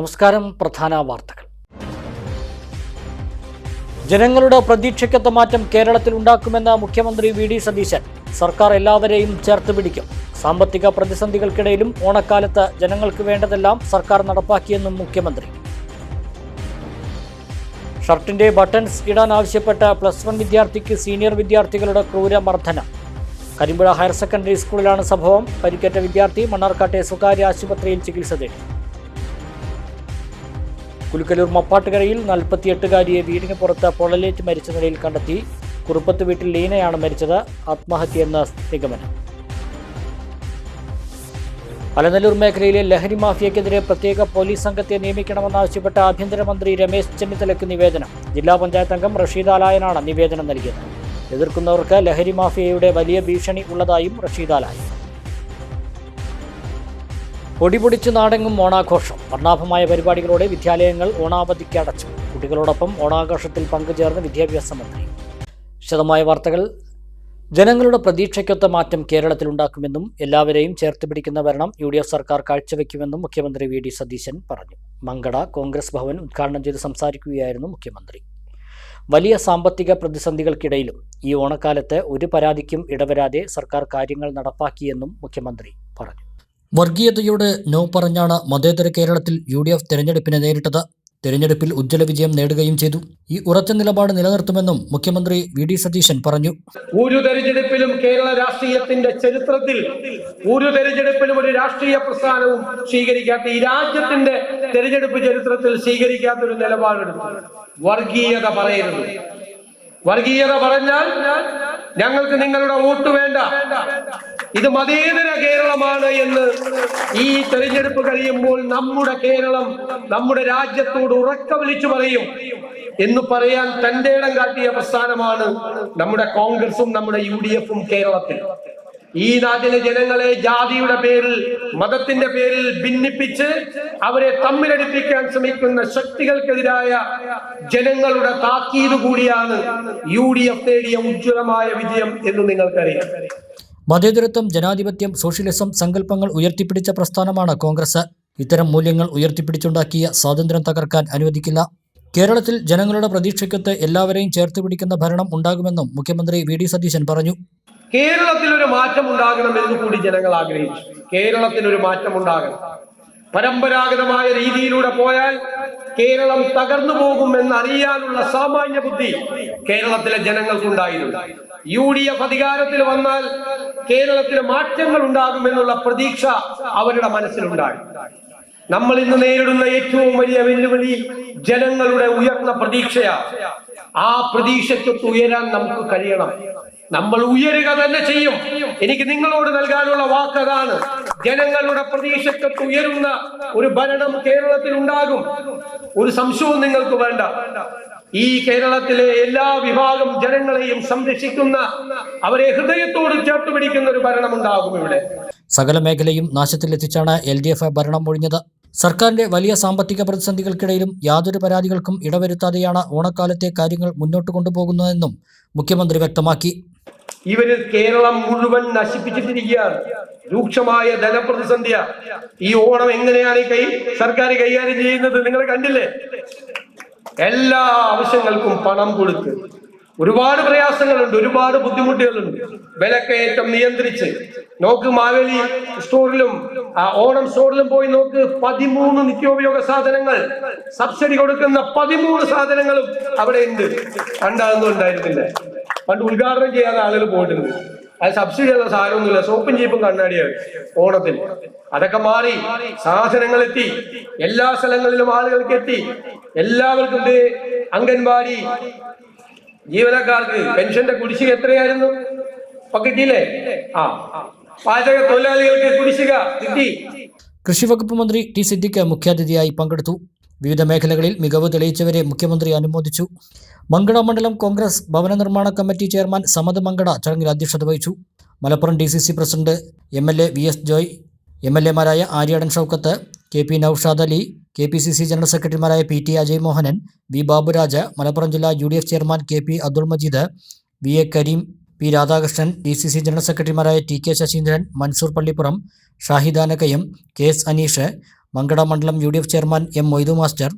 നമസ്കാരം. പ്രധാന വാർത്തകൾ. ജനങ്ങളുടെ പ്രതീക്ഷയ്ക്കൊത്ത മാറ്റം കേരളത്തിൽ ഉണ്ടാക്കുമെന്ന് മുഖ്യമന്ത്രി വി.ഡി. സതീശൻ. സർക്കാർ എല്ലാവരെയും ചേർത്ത് പിടിക്കും. സാമ്പത്തിക പ്രതിസന്ധികൾക്കിടയിലും ഓണക്കാലത്ത് ജനങ്ങൾക്ക് വേണ്ടതെല്ലാം സർക്കാർ നടപ്പാക്കിയെന്നും മുഖ്യമന്ത്രി. ഷർട്ടിന്റെ ബട്ടൺസ് ഇടാൻ ആവശ്യപ്പെട്ട +1 വിദ്യാർത്ഥിക്ക് സീനിയർ വിദ്യാർത്ഥികളുടെ ക്രൂരമർദ്ദനം. കരിമ്പുഴ ഹയർ സെക്കൻഡറി സ്കൂളിലാണ് സംഭവം. പരിക്കേറ്റ വിദ്യാർത്ഥി മണ്ണാർക്കാട്ടെ സ്വകാര്യ ആശുപത്രിയിൽ ചികിത്സ തേടി. കുലുക്കലൂർ മപ്പാട്ടുകരയിൽ 48-കാരിയെ വീടിന് പുറത്ത് പൊള്ളലേറ്റ് മരിച്ച നിലയിൽ കണ്ടെത്തി. കുറുപ്പത്ത് വീട്ടിൽ ലീനയാണ് മരിച്ചത്. ആത്മഹത്യയെന്ന നിഗമനം. അലനല്ലൂർ മേഖലയിലെ ലഹരി മാഫിയക്കെതിരെ പ്രത്യേക പോലീസ് സംഘത്തെ നിയമിക്കണമെന്നാവശ്യപ്പെട്ട ആഭ്യന്തരമന്ത്രി രമേശ് ചെന്നിത്തലയ്ക്ക് നിവേദനം. ജില്ലാ പഞ്ചായത്ത് അംഗം റഷീദ് ആലായനാണ് നിവേദനം നൽകിയത്. എതിർക്കുന്നവർക്ക് ലഹരി മാഫിയയുടെ വലിയ ഭീഷണി ഉള്ളതായും റഷീദ് ആലായൻ. പൊടിപൊടിച്ച് നാടെങ്ങും ഓണാഘോഷം. വർണ്ണാഭമായ പരിപാടികളോടെ വിദ്യാലയങ്ങൾ ഓണാവധിക്ക് അടച്ചു. കുട്ടികളോടൊപ്പം ഓണാഘോഷത്തിൽ പങ്കുചേർന്ന് വിദ്യാഭ്യാസ മന്ത്രി. വിശദമായ വാർത്തകൾ. ജനങ്ങളുടെ പ്രതീക്ഷയ്ക്കൊത്ത മാറ്റം കേരളത്തിലുണ്ടാക്കുമെന്നും എല്ലാവരെയും ചേർത്ത് പിടിക്കുന്ന ഭരണം UDF സർക്കാർ കാഴ്ചവെക്കുമെന്നും മുഖ്യമന്ത്രി വി.ഡി. സതീശൻ പറഞ്ഞു. മങ്കട കോൺഗ്രസ് ഭവൻ ഉദ്ഘാടനം ചെയ്ത് സംസാരിക്കുകയായിരുന്നു മുഖ്യമന്ത്രി. വലിയ സാമ്പത്തിക പ്രതിസന്ധികൾക്കിടയിലും ഈ ഓണക്കാലത്ത് ഒരു പരാതിക്കും ഇടവരാതെ സർക്കാർ കാര്യങ്ങൾ നടപ്പാക്കിയെന്നും മുഖ്യമന്ത്രി പറഞ്ഞു. വർഗീയതയോട് നോ പറഞ്ഞാണ് മതേതര കേരളത്തിൽ UDF തെരഞ്ഞെടുപ്പിനെ നേരിട്ടത്. തെരഞ്ഞെടുപ്പിൽ ഉജ്ജ്വല വിജയം നേടുകയും ചെയ്തു. ഈ ഉറച്ച നിലപാട് നിലനിർത്തുമെന്നും മുഖ്യമന്ത്രി വി.ഡി. സതീശൻ പറഞ്ഞു. ഒരു തെരഞ്ഞെടുപ്പിലും കേരള രാഷ്ട്രീയത്തിന്റെ ചരിത്രത്തിൽ ഒരു തെരഞ്ഞെടുപ്പിലും ഒരു രാഷ്ട്രീയ പ്രസ്ഥാനവും സ്വീകരിക്കാത്ത, ഈ രാജ്യത്തിന്റെ തെരഞ്ഞെടുപ്പ് ചരിത്രത്തിൽ സ്വീകരിക്കാത്തൊരു നിലപാടെടുത്തു. വർഗീയത പറയരുത്. വർഗീയത പറഞ്ഞാൽ ഞങ്ങൾക്ക് നിങ്ങളുടെ വോട്ട് വേണ്ട, ഇത് മതേതര കേരളമാണ് എന്ന് ഈ തെരഞ്ഞെടുപ്പ് കഴിയുമ്പോൾ നമ്മുടെ കേരളം നമ്മുടെ രാജ്യത്തോട് ഉറക്ക വിളിച്ചു പറയും എന്ന് പറയാൻ തന്റെ ഇടം കാട്ടിയ പ്രസ്ഥാനമാണ് നമ്മുടെ കോൺഗ്രസും നമ്മുടെ UDF-ഉം കേരളത്തിൽ. ഈ നാട്ടിലെ ജനങ്ങളെ ജാതിയുടെ പേരിൽ, മതത്തിന്റെ പേരിൽ ഭിന്നിപ്പിച്ച് അവരെ തമ്മിലടിപ്പിക്കാൻ ശ്രമിക്കുന്ന ശക്തികൾക്കെതിരായ ജനങ്ങളുടെ താക്കീത് കൂടിയാണ് UDF നേടിയ ഉജ്ജ്വലമായ വിജയം എന്ന് നിങ്ങൾക്കറിയാം. മതേതരത്വം, ജനാധിപത്യം, സോഷ്യലിസം സങ്കല്പങ്ങൾ ഉയർത്തിപ്പിടിച്ച പ്രസ്ഥാനമാണ് കോൺഗ്രസ്. ഇത്തരം മൂല്യങ്ങൾ ഉയർത്തിപ്പിടിച്ചുണ്ടാക്കിയ സ്വാതന്ത്ര്യം തകർക്കാൻ അനുവദിക്കില്ല. കേരളത്തിൽ ജനങ്ങളുടെ പ്രതീക്ഷയ്ക്കൊത്ത് എല്ലാവരെയും ചേർത്ത് പിടിക്കുന്ന ഭരണം ഉണ്ടാകുമെന്നും മുഖ്യമന്ത്രി വി.ഡി. സതീശൻ പറഞ്ഞു. കേരളത്തിലൊരു മാറ്റം ഉണ്ടാകണമെന്ന് കൂടി ജനങ്ങൾ ആഗ്രഹിച്ചു. കേരളത്തിനൊരു മാറ്റം ഉണ്ടാകണം. പരമ്പരാഗതമായ രീതിയിലൂടെ പോയാൽ കേരളം തകർന്നു പോകുമെന്ന് അറിയാനുള്ള സാമാന്യ ബുദ്ധി കേരളത്തിലെ ജനങ്ങൾക്കുണ്ടായിരുന്നു. UDF അധികാരത്തിൽ വന്നാൽ കേരളത്തിലെ മാറ്റങ്ങൾ ഉണ്ടാകുമെന്നുള്ള പ്രതീക്ഷ അവരുടെ മനസ്സിലുണ്ടായി. നമ്മൾ ഇന്ന് നേരിടുന്ന ഏറ്റവും വലിയ വെല്ലുവിളി ജനങ്ങളുടെ ഉയർന്ന പ്രതീക്ഷയാണ്. ആ പ്രതീക്ഷയ്ക്കൊത്ത് ഉയരാൻ നമുക്ക് കഴിയണം. നമ്മൾ ഉയരുക തന്നെ ചെയ്യും. എനിക്ക് നിങ്ങളോട് നൽകാനുള്ള വാക്കതാണ്, ജനങ്ങളുടെ പ്രതീക്ഷയ്ക്കൊത്ത് ഉയരുന്ന ഒരു ഭരണം കേരളത്തിൽ ഉണ്ടാകും. ഒരു സംശയവും നിങ്ങൾക്ക് വേണ്ട. ഈ കേരളത്തിലെ എല്ലാ വിഭാഗം ജനങ്ങളെയും സംരക്ഷിക്കുന്ന, അവരെ ഹൃദയത്തോട് ചേർത്ത് പിടിക്കുന്ന ഒരു ഭരണം ഉണ്ടാകും. ഇവിടെ സകല മേഖലയും നാശത്തിലെത്തിച്ചാണ് LDF ഭരണം ഒഴിഞ്ഞത്. സർക്കാരിന്റെ വലിയ സാമ്പത്തിക പ്രതിസന്ധികൾക്കിടയിലും യാതൊരു പരാതികൾക്കും ഇടവരുത്താതെയാണ് ഓണക്കാലത്തെ കാര്യങ്ങൾ മുന്നോട്ട് കൊണ്ടുപോകുന്നതെന്നും മുഖ്യമന്ത്രി വ്യക്തമാക്കി. ഇവര് കേരളം മുഴുവൻ നശിപ്പിച്ചിട്ടിരിക്കുകയാണ്. രൂക്ഷമായ ധനപ്രതിസന്ധിയ. ഈ ഓണം എങ്ങനെയാണ് സർക്കാർ കൈകാര്യം ചെയ്യുന്നത് നിങ്ങൾ കണ്ടില്ലേ? എല്ലാ ആവശ്യങ്ങൾക്കും പണം കൊടുത്ത് ഒരുപാട് പ്രയാസങ്ങളുണ്ട്, ഒരുപാട് ബുദ്ധിമുട്ടുകളുണ്ട്. വിലക്കയറ്റം നിയന്ത്രിച്ച് നോക്ക്, മാവേലി സ്റ്റോറിലും ഓണം സ്റ്റോറിലും പോയി നോക്ക്, 13 നിത്യോപയോഗ സാധനങ്ങൾ സബ്സിഡി കൊടുക്കുന്ന 13 സാധനങ്ങളും അവിടെ ഉണ്ട്. പണ്ടതൊന്നും ഉണ്ടായിരുന്നില്ല. പണ്ട് ഉദ്ഘാടനം ചെയ്യാതെ ആളുകൾ പോയിട്ടുണ്ട്. അത് സബ്സിഡി ഉള്ള സാധനമൊന്നുമില്ല. സോപ്പും ചീപ്പും കണ്ണാടിയാണ് ഓണത്തിന്. അതൊക്കെ മാറി സാധനങ്ങൾ എത്തി, എല്ലാ സ്ഥലങ്ങളിലും ആളുകൾക്ക് എത്തി. എല്ലാവർക്കും അംഗൻവാടി ജീവനക്കാർക്ക് പെൻഷന്റെ കുടിശ്ശിക എത്രയായിരുന്നു? ഇപ്പൊ കിട്ടിയില്ലേ? പാചക തൊഴിലാളികൾക്ക് കുടിശ്ശിക കിട്ടി. കൃഷിവകുപ്പ് മന്ത്രി ടി സിദ്ദിഖ് മുഖ്യാതിഥിയായി പങ്കെടുത്തു. വിവിധ മേഖലകളിൽ മികവ് തെളിയിച്ചവരെ മുഖ്യമന്ത്രി അനുമോദിച്ചു. മങ്കട മണ്ഡലം കോൺഗ്രസ് ഭവന നിർമ്മാണ കമ്മിറ്റി ചെയർമാൻ സമദ് മങ്കട ചടങ്ങിൽ അധ്യക്ഷത വഹിച്ചു. Malappuram DCC president MLA VS Joy, MLA-മാരായ Aryadan Shoukath, KP Noushad Ali, KPCC general സെക്രട്ടറിമാരായ PT അജയ് മോഹനൻ, V ബാബുരാജ്, മലപ്പുറം ജില്ലാ UDF chairman KP Abdul Majeed, VA Kareem, P Radhakrishnan, DCC general സെക്രട്ടറിമാരായ TK ശശീന്ദ്രൻ, മൻസൂർ പള്ളിപ്പുറം, ഷാഹിദാനക്കയം, KS അനീഷ്, മങ്കട മണ്ഡലം UDF chairman M. Moidu master,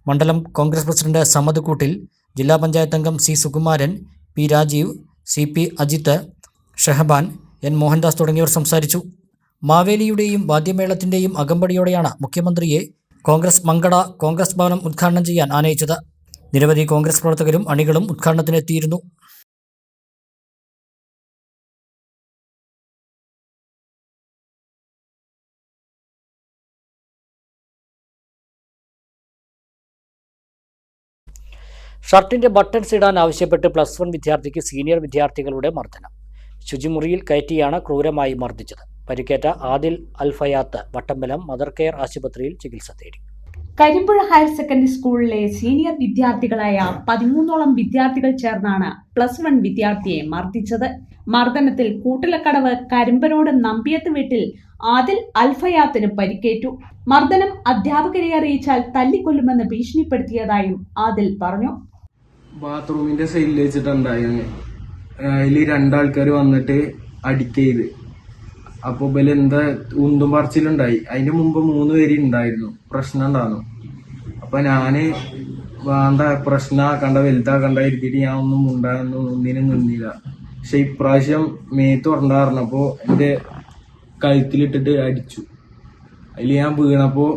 മണ്ഡലം കോൺഗ്രസ് പ്രസിഡന്റ് സമദ് കൂട്ടിൽ, ജില്ലാ പഞ്ചായത്ത് അംഗം C. Sukumaran, P. Rajeev, CP Ajith, Shaban, N. Mohandas തുടങ്ങിയവർ സംസാരിച്ചു. മാവേലിയുടെയും വാദ്യമേളത്തിൻ്റെയും അകമ്പടിയോടെയാണ് മുഖ്യമന്ത്രിയെ കോൺഗ്രസ് മങ്കട കോൺഗ്രസ് ഭവനം ഉദ്ഘാടനം ചെയ്യാൻ ആനയിച്ചത്. നിരവധി കോൺഗ്രസ് പ്രവർത്തകരും അണികളും ഉദ്ഘാടനത്തിനെത്തിയിരുന്നു. ഷർട്ടിന്റെ ബട്ടൺസ് ഇടാൻ ആവശ്യപ്പെട്ട് +1 വിദ്യാർത്ഥിക്ക് സീനിയർ വിദ്യാർത്ഥികളുടെ മർദ്ദനം. ശുചിമുറിയിൽ കയറ്റിയാണ് ക്രൂരമായി മർദ്ദിച്ചത്. പരിക്കേറ്റ ആദിൽ അൽഫയാത്ത് വട്ടമ്പലം മദർ കെയർ ആശുപത്രിയിൽ ചികിത്സ തേടി. കരിമ്പുഴ ഹയർ സെക്കൻഡറി സ്കൂളിലെ സീനിയർ വിദ്യാർത്ഥികളായ 13ഓളം വിദ്യാർത്ഥികൾ ചേർന്നാണ് +1 വിദ്യാർത്ഥിയെ മർദ്ദിച്ചത്. മർദ്ദനത്തിൽ കൂട്ടിലക്കടവ് കരിമ്പനോട് നമ്പിയത്ത് വീട്ടിൽ ആദിൽ അൽഫയാത്തിന് പരിക്കേറ്റു. മർദ്ദനം അധ്യാപകരെ അറിയിച്ചാൽ തല്ലിക്കൊല്ലുമെന്ന് ഭീഷണിപ്പെടുത്തിയതായും ആദിൽ പറഞ്ഞു. ബാത്റൂമിന്റെ സൈഡിൽ വെച്ചിട്ടുണ്ടായിരുന്നു. അതില് 2 ആൾക്കാർ വന്നിട്ട് അടിക്കയത്. അപ്പൊ എന്താ ഉന്തും പറച്ചിലുണ്ടായി. അതിന്റെ മുമ്പ് 3 പേര് ഉണ്ടായിരുന്നു. പ്രശ്നം ഉണ്ടായിരുന്നു. അപ്പൊ ഞാന് വേണ്ട പ്രശ്നമാക്കണ്ട വലുതാക്കണ്ട ഇരുത്തിട്ട് ഞാൻ ഒന്നും ഒന്നിനും നിന്നില്ല. പക്ഷെ ഇപ്രാവശ്യം മേത്ത് പറഞ്ഞപ്പോ എന്റെ കഴുത്തിലിട്ടിട്ട് അടിച്ചു. അതിൽ ഞാൻ വീണപ്പോ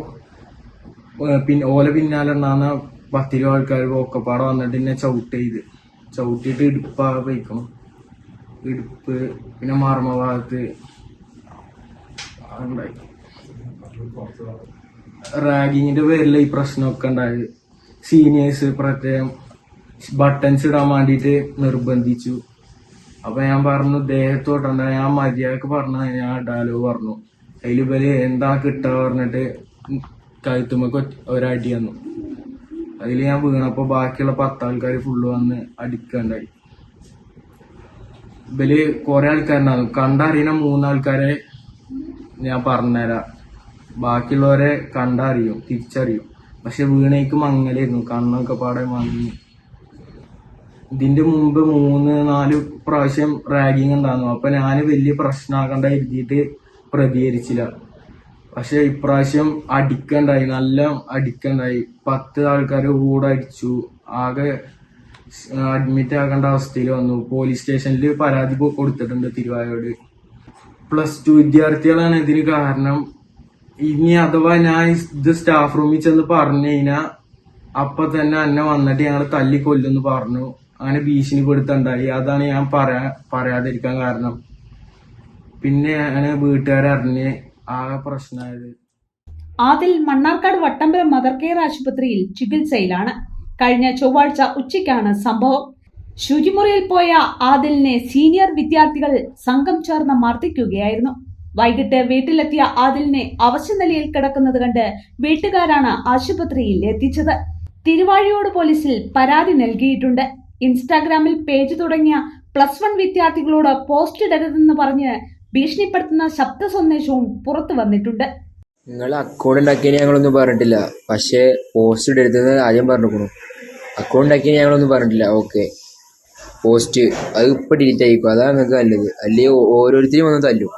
ഓല പിന്നാലെ ഉണ്ടാകുന്ന 10 ആൾക്കാർ ഒക്കെപ്പാടെ വന്നിട്ട് എന്നെ ചവിട്ടിയിട്ട് ഇടുപ്പാകെ പോയിക്കണം. ഇടുപ്പ് പിന്നെ മർമ്മ ഭാഗത്ത് ഉണ്ടായി. റാഗിങ്ങിന്റെ പേരിൽ ഈ പ്രശ്നമൊക്കെ ഉണ്ടായത്. സീനിയേഴ്സ് പ്രത്യേകം ബട്ടൺസ് ഇടാൻ വേണ്ടിയിട്ട് നിർബന്ധിച്ചു. അപ്പൊ ഞാൻ പറഞ്ഞു ദേഹത്തോട്ടണ്ട, ഞാൻ മര്യാദക്ക് പറഞ്ഞ ഞാൻ ഇടാലോ പറഞ്ഞു. അതിൽ എന്താ കിട്ടാ പറഞ്ഞിട്ട് കഴുത്തുമ്മക്ക് ഒരടി വന്നു. അതിൽ ഞാൻ വീണപ്പോ ബാക്കിയുള്ള 10 ആൾക്കാർ ഫുള്ള് വന്ന് അടിക്കണ്ടായി. കുറെ ആൾക്കാരുണ്ടായിരുന്നു. കണ്ടറിയുന്ന 3 ആൾക്കാരെ ഞാൻ പറഞ്ഞുതരാം. ബാക്കിയുള്ളവരെ കണ്ടറിയും, തിരിച്ചറിയും. പക്ഷെ വീണേക്ക് മങ്ങലായിരുന്നു, കണ്ണൊക്കെ പാടെ മങ്ങി. ഇതിന്റെ മുമ്പ് 3-4 പ്രാവശ്യം റാഗിങ് ഉണ്ടായിരുന്നു. അപ്പൊ ഞാൻ വലിയ പ്രശ്നമാക്കണ്ട എഴുതിയിട്ട് പ്രതികരിച്ചില്ല. പക്ഷെ ഇപ്രാവശ്യം അടിക്കണ്ടായി, നല്ല അടിക്കണ്ടായി. 10 ആൾക്കാർ കൂടെ അടിച്ചു. ആകെ അഡ്മിറ്റ് ആക്കേണ്ട അവസ്ഥയിൽ വന്നു. പോലീസ് സ്റ്റേഷനിൽ പരാതി കൊടുത്തിട്ടുണ്ട് തിരുവായോട്. +2 വിദ്യാർത്ഥികളാണ് ഇതിന് കാരണം. ഇനി അഥവാ ഞാൻ ഇത് സ്റ്റാഫ് റൂമിൽ ചെന്ന് പറഞ്ഞു കഴിഞ്ഞാൽ അപ്പൊ തന്നെ എന്നെ വന്നിട്ട് ഞങ്ങൾ തല്ലിക്കൊല്ലുന്ന് പറഞ്ഞു. അങ്ങനെ ഭീഷണിപ്പെടുത്തണ്ടായി. അതാണ് ഞാൻ പറയാതിരിക്കാൻ കാരണം. പിന്നെ ഞാൻ വീട്ടുകാരറിഞ്ഞ് ആകെ പ്രശ്നമായത്. ആദിൽ മണ്ണാർക്കാട് വട്ടമ്പലം മദർ കെയർ ആശുപത്രിയിൽ ചികിത്സയിലാണ്. കഴിഞ്ഞ ചൊവ്വാഴ്ച ഉച്ചയ്ക്കാണ് സംഭവം. ശുചിമുറിയിൽ പോയ ആദിലിനെ സീനിയർ വിദ്യാർത്ഥികൾ സംഘം ചേർന്ന് മർദ്ദിക്കുകയായിരുന്നു. വൈകിട്ട് വീട്ടിലെത്തിയ ആദിലിനെ അവശനിലയിൽ കിടക്കുന്നത് കണ്ട് വീട്ടുകാരാണ് ആശുപത്രിയിൽ എത്തിച്ചത്. തിരുവാഴിയോട് പോലീസിൽ പരാതി നൽകിയിട്ടുണ്ട്. ഇൻസ്റ്റാഗ്രാമിൽ പേജ് തുടങ്ങിയ +1 വിദ്യാർത്ഥികളോട് പോസ്റ്റ് ഇടരുതെന്ന് പറഞ്ഞ് ഭീഷണിപ്പെടുത്തുന്ന ശബ്ദ സന്ദേശവും പുറത്തു വന്നിട്ടുണ്ട്. നിങ്ങൾ അക്കൗണ്ട് ഉണ്ടാക്കിയതിന് ഞങ്ങളൊന്നും പറഞ്ഞിട്ടില്ല. പക്ഷേ പോസ്റ്റ് ഇടരുതെന്ന് ആദ്യം പറഞ്ഞിരിക്കണു. അക്കൗണ്ട് ഉണ്ടാക്കിയതിന് ഞങ്ങളൊന്നും പറഞ്ഞിട്ടില്ല. ഓക്കെ, പോസ്റ്റ് അത് ഇപ്പം ഡിലീറ്റ് ആയിക്കോ, അതാണ് നിങ്ങൾക്ക് നല്ലത്. അല്ലെങ്കിൽ ഓരോരുത്തരും വന്ന് തല്ലും.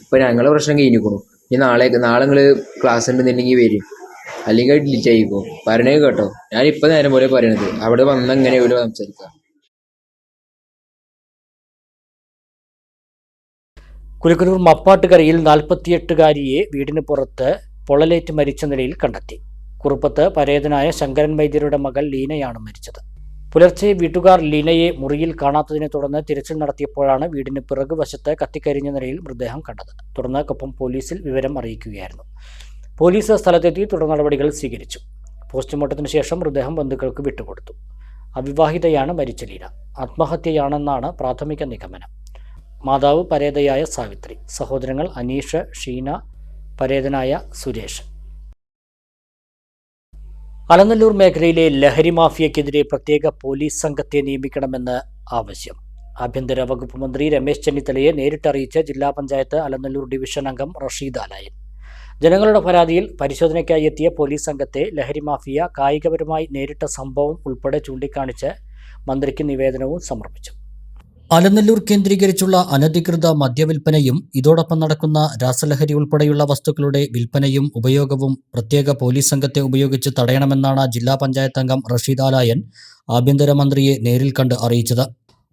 ഇപ്പം ഞങ്ങളെ പ്രശ്നം കഴിഞ്ഞിരിക്കണു. ഇനി നാളെ നിങ്ങൾ ക്ലാസ് ഉണ്ടെന്നുണ്ടെങ്കിൽ വരും, അല്ലെങ്കിൽ അത് ഡിലീറ്റ് ആയിക്കോ. പറയണേ കേട്ടോ. ഞാനിപ്പോൾ നേരം പോലെ പറയണത്. അവിടെ വന്ന എങ്ങനെ പോലും സംസാരിക്കാം. കുലുക്കനൂർ മപ്പാട്ടുകരയിൽ 48-കാരിയെ വീടിന് പുറത്ത് പൊള്ളലേറ്റ് മരിച്ച നിലയിൽ കണ്ടെത്തി. കുറുപ്പത്ത് പരേതനായ ശങ്കരൻ വൈദ്യരുടെ മകൾ ലീനയാണ് മരിച്ചത്. പുലർച്ചെ വീട്ടുകാർ ലീനയെ മുറിയിൽ കാണാത്തതിനെ തുടർന്ന് തിരച്ചിൽ നടത്തിയപ്പോഴാണ് വീടിന് പിറകുവശത്ത് കത്തിക്കരിഞ്ഞ നിലയിൽ മൃതദേഹം കണ്ടത്. തുടർന്ന് കൊപ്പം പോലീസിൽ വിവരം അറിയിക്കുകയായിരുന്നു. പോലീസ് സ്ഥലത്തെത്തി തുടർ നടപടികൾ സ്വീകരിച്ചു. പോസ്റ്റ്മോർട്ടത്തിന് ശേഷം മൃതദേഹം ബന്ധുക്കൾക്ക് വിട്ടുകൊടുത്തു. അവിവാഹിതയാണ് മരിച്ച ലീന. ആത്മഹത്യയാണെന്നാണ് പ്രാഥമിക നിഗമനം. മാതാവ് പരേതയായ സാവിത്രി, സഹോദരങ്ങൾ അനീഷ്, ഷീന, പരേതനായ സുരേഷ്. അലനല്ലൂർ മേഖലയിലെ ലഹരി മാഫിയക്കെതിരെ പ്രത്യേക പോലീസ് സംഘത്തെ നിയമിക്കണമെന്ന് ആവശ്യം. ആഭ്യന്തര വകുപ്പ് മന്ത്രി രമേശ് ചെന്നിത്തലയെ നേരിട്ടറിയിച്ച ജില്ലാ പഞ്ചായത്ത് അലനല്ലൂർ ഡിവിഷൻ അംഗം റഷീദ് ആലയൻ. ജനങ്ങളുടെ പരാതിയിൽ പരിശോധനയ്ക്കായി എത്തിയ പോലീസ് സംഘത്തെ ലഹരി മാഫിയ കായികപരമായി നേരിട്ട സംഭവം ഉൾപ്പെടെ ചൂണ്ടിക്കാണിച്ച് മന്ത്രിക്ക് നിവേദനവും സമർപ്പിച്ചു. അലനല്ലൂർ കേന്ദ്രീകരിച്ചുള്ള അനധികൃത മദ്യവിൽപ്പനയും ഇതോടൊപ്പം നടക്കുന്ന രാസലഹരി ഉൾപ്പെടെയുള്ള വസ്തുക്കളുടെ വിൽപ്പനയും ഉപയോഗവും പ്രത്യേക പോലീസ് സംഘത്തെ ഉപയോഗിച്ച് തടയണമെന്നാണ് ജില്ലാ പഞ്ചായത്ത് അംഗം റഷീദ് ആലായൻ ആഭ്യന്തരമന്ത്രിയെ നേരിൽ കണ്ട് അറിയിച്ചത്.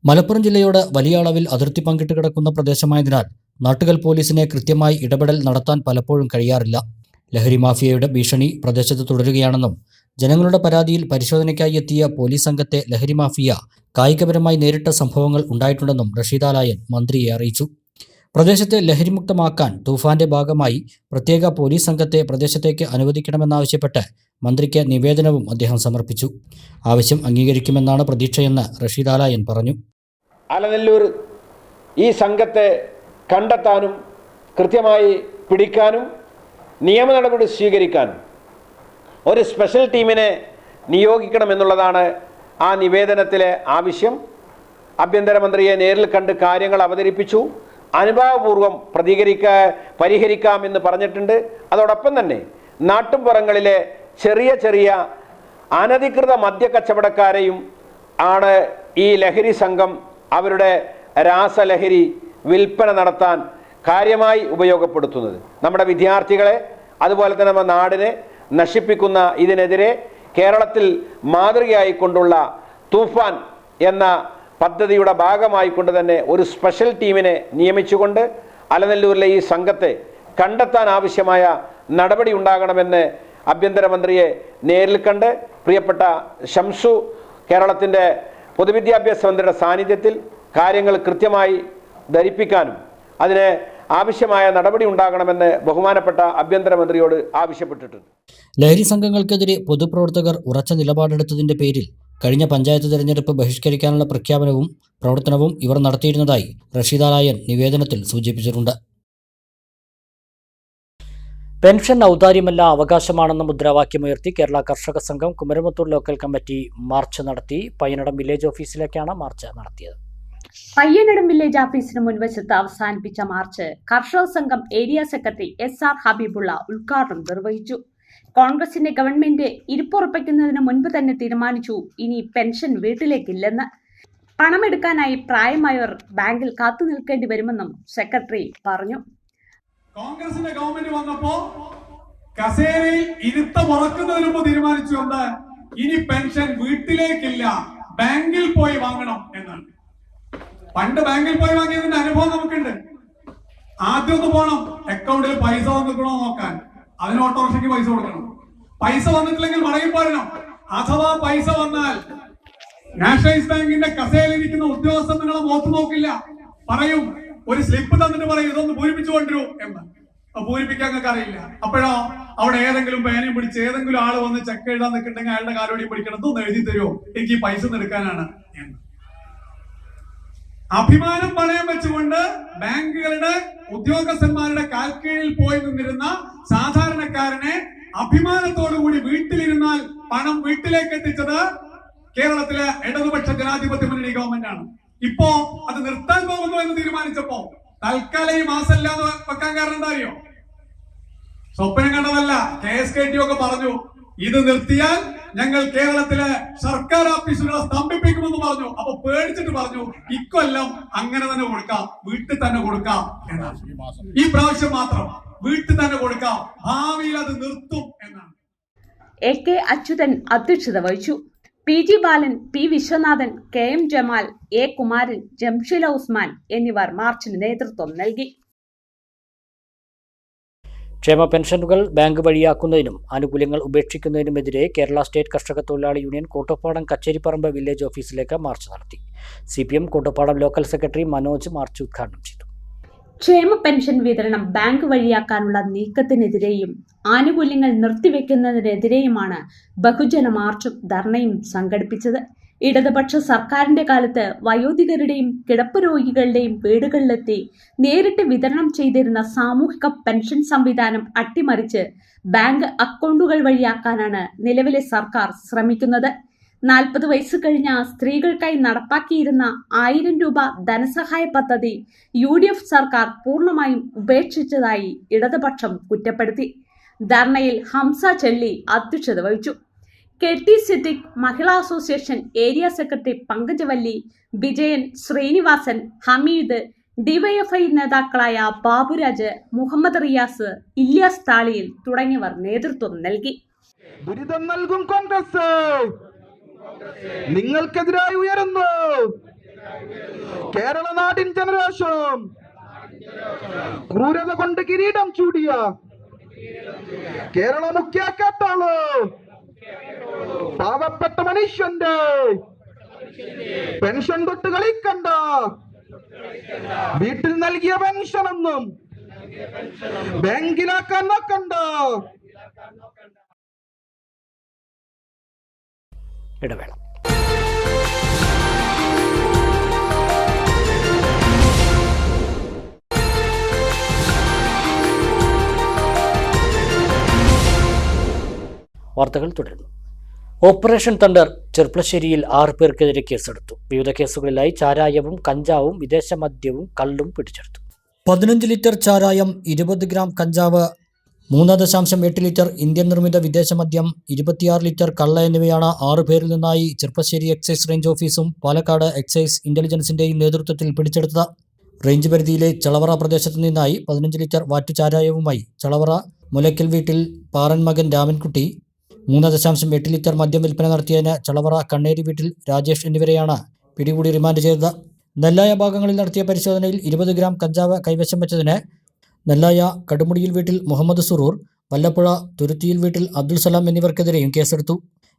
മലപ്പുറം ജില്ലയോട് വലിയ അളവിൽ അതിർത്തി പങ്കിട്ട് കിടക്കുന്ന പ്രദേശമായതിനാൽ നാട്ടുകൽ പോലീസിനെ കൃത്യമായി ഇടപെടൽ നടത്താൻ പലപ്പോഴും കഴിയാറില്ല. ലഹരി മാഫിയയുടെ ഭീഷണി പ്രദേശത്ത് തുടരുകയാണെന്നും ജനങ്ങളുടെ പരാതിയിൽ പരിശോധനയ്ക്കായി എത്തിയ പോലീസ് സംഘത്തെ ലഹരി മാഫിയ കായികപരമായി നേരിട്ട സംഭവങ്ങൾ ഉണ്ടായിട്ടുണ്ടെന്നും റഷീദ് ആലായൻ മന്ത്രിയെ അറിയിച്ചു. പ്രദേശത്തെ ലഹരിമുക്തമാക്കാൻ തൂഫാന്റെ ഭാഗമായി പ്രത്യേക പോലീസ് സംഘത്തെ പ്രദേശത്തേക്ക് അനുവദിക്കണമെന്നാവശ്യപ്പെട്ട് മന്ത്രിക്ക് നിവേദനവും അദ്ദേഹം സമർപ്പിച്ചു. ആവശ്യം അംഗീകരിക്കുമെന്നാണ് പ്രതീക്ഷയെന്ന് റഷീദ് ആലായൻ പറഞ്ഞു. അലനല്ലൂർ ഈ സംഘത്തെ കണ്ടെത്താനും കൃത്യമായി പിടിക്കാനും നിയമ നടപടി സ്വീകരിക്കാനും ഒരു സ്പെഷ്യൽ ടീമിനെ നിയോഗിക്കണമെന്നുള്ളതാണ് ആ നിവേദനത്തിലെ ആവശ്യം. ആഭ്യന്തരമന്ത്രിയെ നേരിൽ കണ്ട് കാര്യങ്ങൾ അവതരിപ്പിച്ചു. അനുഭാവപൂർവ്വം പരിഹരിക്കാമെന്ന് പറഞ്ഞിട്ടുണ്ട്. അതോടൊപ്പം തന്നെ നാട്ടുംപുറങ്ങളിലെ ചെറിയ ചെറിയ അനധികൃത മദ്യക്കച്ചവടക്കാരെയും ആണ് ഈ ലഹരി സംഘം അവരുടെ രാസലഹരി വിൽപ്പന നടത്താൻ കാര്യമായി ഉപയോഗപ്പെടുത്തുന്നത്. നമ്മുടെ വിദ്യാർത്ഥികളെ അതുപോലെ തന്നെ നമ്മുടെ നാടിനെ നശിപ്പിക്കുന്ന ഇതിനെതിരെ കേരളത്തിൽ മാതൃകയായിക്കൊണ്ടുള്ള തൂഫാൻ എന്ന പദ്ധതിയുടെ ഭാഗമായിക്കൊണ്ട് തന്നെ ഒരു സ്പെഷ്യൽ ടീമിനെ നിയമിച്ചുകൊണ്ട് അലനല്ലൂരിലെ ഈ സംഘത്തെ കണ്ടെത്താൻ ആവശ്യമായ നടപടി ഉണ്ടാകണമെന്ന് ആഭ്യന്തരമന്ത്രിയെ നേരിൽ കണ്ട് പ്രിയപ്പെട്ട ഷംസു കേരളത്തിൻ്റെ പൊതുവിദ്യാഭ്യാസ മന്ത്രിയുടെ സാന്നിധ്യത്തിൽ കാര്യങ്ങൾ കൃത്യമായി ധരിപ്പിക്കാനും അതിന് ആവശ്യമായ നടപടി ഉണ്ടാകണമെന്ന് ബഹുമാനപ്പെട്ട ആഭ്യന്തരമന്ത്രിയോട് ആവശ്യപ്പെട്ടിട്ടുണ്ട്. ലഹരി സംഘങ്ങൾക്കെതിരെ പൊതുപ്രവർത്തകർ ഉറച്ച നിലപാടെടുത്തതിന്റെ പേരിൽ കഴിഞ്ഞ പഞ്ചായത്ത് തെരഞ്ഞെടുപ്പ് ബഹിഷ്കരിക്കാനുള്ള പ്രഖ്യാപനവും പ്രവർത്തനവും ഇവർ നടത്തിയിരുന്നതായി റഷീദ് ആലായൻ നിവേദനത്തിൽ സൂചിപ്പിച്ചിട്ടുണ്ട്. പെൻഷൻ ഔദാര്യമല്ല അവകാശമാണെന്ന മുദ്രാവാക്യമുയർത്തി കേരള കർഷക സംഘം കുമരമുത്തൂർ ലോക്കൽ കമ്മിറ്റി മാർച്ച് നടത്തി. പയ്യനടം വില്ലേജ് ഓഫീസിലേക്കാണ് മാർച്ച് നടത്തിയത്. പയ്യനടം വില്ലേജ് ഓഫീസിന് മുൻവശത്ത് അവസാനിപ്പിച്ച മാർച്ച് കർഷക സംഘം ഏരിയ സെക്രട്ടറി SR ഹബീബുള്ള ഉദ്ഘാടനം നിർവഹിച്ചു. കോൺഗ്രസിന്റെ ഗവൺമെന്റ് ഇരിപ്പുറപ്പിക്കുന്നതിന് മുൻപ് തന്നെ തീരുമാനിച്ചു ഇനി പെൻഷൻ വീട്ടിലേക്കില്ലെന്ന്. പണമെടുക്കാനായി പ്രായമായവർ ബാങ്കിൽ കാത്തു നിൽക്കേണ്ടി വരുമെന്നും സെക്രട്ടറി പറഞ്ഞു. കോൺഗ്രസിന്റെ ഗവൺമെന്റ് വന്നപ്പോ കസേരയിൽ ഇരുത്തമുറക്കുന്നതിന് മുമ്പ് തീരുമാനിച്ചു എന്താ, ഇനി പെൻഷൻ വീട്ടിലേക്കില്ല, ബാങ്കിൽ പോയി വാങ്ങണം എന്നാണ്. പണ്ട് ബാങ്കിൽ പോയി വാങ്ങിയതിന്റെ അനുഭവം നമുക്കുണ്ട്. ആദ്യം ഒന്ന് പോകണം, അക്കൗണ്ടിൽ പൈസ വന്നിക്കണോ നോക്കാൻ, അതിന് ഓട്ടോറിക്ഷയ്ക്ക് പൈസ കൊടുക്കണം. പൈസ വന്നിട്ടില്ലെങ്കിൽ മടങ്ങി പോരണം. അഥവാ പൈസ വന്നാൽ നാഷണലൈസ് ബാങ്കിന്റെ കസേരയിലിരിക്കുന്ന ഉദ്യോഗസ്ഥർ നിങ്ങളെ മുഖത്ത് നോക്കില്ല, പറയും, ഒരു സ്ലിപ്പ് തന്നിട്ട് പറയും ഇതൊന്ന് പൂരിപ്പിച്ചു കൊണ്ടുവരൂ എന്ന്. പൂരിപ്പിക്കാൻ നിങ്ങൾക്ക് അറിയില്ല. അപ്പോഴോ അവിടെ ഏതെങ്കിലും പേനയും പിടിച്ച് ഏതെങ്കിലും ആള് വന്ന് ചെക്ക് എഴുതാൻ നിൽക്കുന്നുണ്ടെങ്കിൽ അയാളുടെ കാലോടിയും പിടിക്കണം, ഇതൊന്ന് എഴുതി തരുമോ, എനിക്ക് ഈ പൈസ എടുക്കാനാണ് എന്ന്. അഭിമാനം പണയം വെച്ചുകൊണ്ട് ബാങ്കുകളുടെ ഉദ്യോഗസ്ഥന്മാരുടെ കാൽക്കീഴിൽ പോയി നിന്നിരുന്ന സാധാരണക്കാരനെ അഭിമാനത്തോടുകൂടി വീട്ടിലിരുന്നാൽ പണം വീട്ടിലേക്ക് എത്തിച്ചത് കേരളത്തിലെ ഇടതുപക്ഷ ജനാധിപത്യ മുന്നണി ഗവൺമെന്റ് ആണ്. ഇപ്പോ അത് നിർത്താൻ പോകുന്നു എന്ന് തീരുമാനിച്ചപ്പോ തൽക്കാലം ഈ മാസമില്ലാന്ന് വെക്കാൻ കാരണം എന്താ അറിയോ? സ്വപ്നം കണ്ടതല്ല. KSKT ഒക്കെ പറഞ്ഞു ഇത് നിർത്തിയാൽ ഞങ്ങൾ കേരളത്തിലെ സർക്കാർ ഓഫീസുകളെ സ്തംഭിപ്പിക്കുമെന്ന് പറഞ്ഞു. അപ്പൊ പേടിച്ചിട്ട് പറഞ്ഞു ഇക്കൊല്ലം അങ്ങനെ തന്നെ കൊടുക്കാം, വീട്ടിൽ തന്നെ കൊടുക്കാം എന്നാണ്. ഈ പ്രാവശ്യം മാത്രം വീട്ടിൽ തന്നെ കൊടുക്കാം, ഭാവിയിൽ അത് നിർത്തും എന്നാണ്. AK അച്യുതൻ അധ്യക്ഷത വഹിച്ചു. PG Balan, P Viswanathan, KM Jamal, A Kumaran, Jamshila Usman എന്നിവർ മാർച്ചിന് നേതൃത്വം നൽകി. ക്ഷേമ പെൻഷനുകൾ ബാങ്ക് വഴിയാക്കുന്നതിനും ആനുകൂല്യങ്ങൾ ഉപേക്ഷിക്കുന്നതിനുമെതിരെ കേരള സ്റ്റേറ്റ് കർഷക തൊഴിലാളി യൂണിയൻ കോട്ടപ്പാടം കച്ചേരിപ്പറമ്പ് വില്ലേജ് ഓഫീസിലേക്ക് മാർച്ച് നടത്തി. CPM Kottappadam local secretary Manoj March ഉദ്ഘാടനം ചെയ്തു. ക്ഷേമ പെൻഷൻ വിതരണം ബാങ്ക് വഴിയാക്കാനുള്ള നീക്കത്തിനെതിരെയും ആനുകൂല്യങ്ങൾ നിർത്തിവെക്കുന്നതിനെതിരെയുമാണ് ബഹുജന മാർച്ചും ധർണയും സംഘടിപ്പിച്ചത്. ഇടതുപക്ഷ സർക്കാരിന്റെ കാലത്ത് വയോധികരുടെയും കിടപ്പ് രോഗികളുടെയും വീടുകളിലെത്തി നേരിട്ട് വിതരണം ചെയ്തിരുന്ന സാമൂഹിക പെൻഷൻ സംവിധാനം അട്ടിമറിച്ച് ബാങ്ക് അക്കൗണ്ടുകൾ വഴിയാക്കാനാണ് നിലവിലെ സർക്കാർ ശ്രമിക്കുന്നത്. 40 വയസ്സ് കഴിഞ്ഞ സ്ത്രീകൾക്കായി നടപ്പാക്കിയിരുന്ന 1000 രൂപ ധനസഹായ പദ്ധതി UDF സർക്കാർ പൂർണ്ണമായും ഉപേക്ഷിച്ചതായി ഇടതുപക്ഷം കുറ്റപ്പെടുത്തി. ധർണയിൽ ഹംസ ചെള്ളി അധ്യക്ഷത വഹിച്ചു. KT Siddique, Mahila association area secretary Pankajavalli, Vijayan, Sreenivasan, Hameed, DYFI നേതാക്കളായ ബാബുരാജ്, മുഹമ്മദ് റിയാസ്, ഇല്യാസ് താളിയിൽ തുടങ്ങിയവർ നേതൃത്വം നൽകി. ദുരിതം നൽകും കോൺഗ്രസ് നിങ്ങൾക്കെതിരായി ഉയരുന്നു. കേരള നാടിൻ ജനരോഷം ക്രൂരത കൊണ്ട് കിരീടം ചൂടിയ കേരള മുഖ്യ കേട്ടാളോ. പാവപ്പെട്ട മനുഷ്യന്റെ പെൻഷൻ തൊട്ട് കളിക്കണ്ട. വീട്ടിൽ നൽകിയ പെൻഷനൊന്നും ബാങ്കിലാക്കാൻ നോക്കണ്ട. ഇടവേള. വാർത്തകൾ തുടരുന്നു. ഓപ്പറേഷൻ തണ്ടർ ചെർപ്പളശ്ശേരിയിൽ 6 പേർക്കെതിരെ കേസെടുത്തു. വിവിധ കേസുകളിലായി ചാരായവും കഞ്ചാവും വിദേശ മദ്യവും കള്ളും പിടിച്ചെടുത്തു. 15 ലിറ്റർ ചാരായം, 20 ഗ്രാം കഞ്ചാവ്, 3.8 ലിറ്റർ ഇന്ത്യൻ നിർമ്മിത വിദേശ മദ്യം, 26 ലിറ്റർ കള്ള എന്നിവയാണ് 6 പേരിൽ നിന്നായി ചെർപ്പശ്ശേരി എക്സൈസ് റേഞ്ച് ഓഫീസും പാലക്കാട് എക്സൈസ് ഇന്റലിജൻസിന്റെയും നേതൃത്വത്തിൽ പിടിച്ചെടുത്തത്. റേഞ്ച് പരിധിയിലെ ചളവറ പ്രദേശത്തു നിന്നായി 15 ലിറ്റർ വാറ്റു ചാരായവുമായി ചളവറ മുലയ്ക്കൽ വീട്ടിൽ പാറൻ മകൻ രാമൻകുട്ടി, 3.8 ലിറ്റർ മദ്യം വിൽപ്പന നടത്തിയതിന് ചളവറ കണ്ണേരി വീട്ടിൽ രാജേഷ് എന്നിവരെയാണ് പിടികൂടി റിമാൻഡ് ചെയ്തത്. നെല്ലായ ഭാഗങ്ങളിൽ നടത്തിയ പരിശോധനയിൽ 20 ഗ്രാം കഞ്ചാവ് കൈവശം വെച്ചതിന് നെല്ലായ കടുമുടിയിൽ വീട്ടിൽ മുഹമ്മദ് സുറൂർ, വല്ലപ്പുഴ തുരുത്തിയിൽ വീട്ടിൽ അബ്ദുൽ സലാം എന്നിവർക്കെതിരെയും കേസെടുത്തു.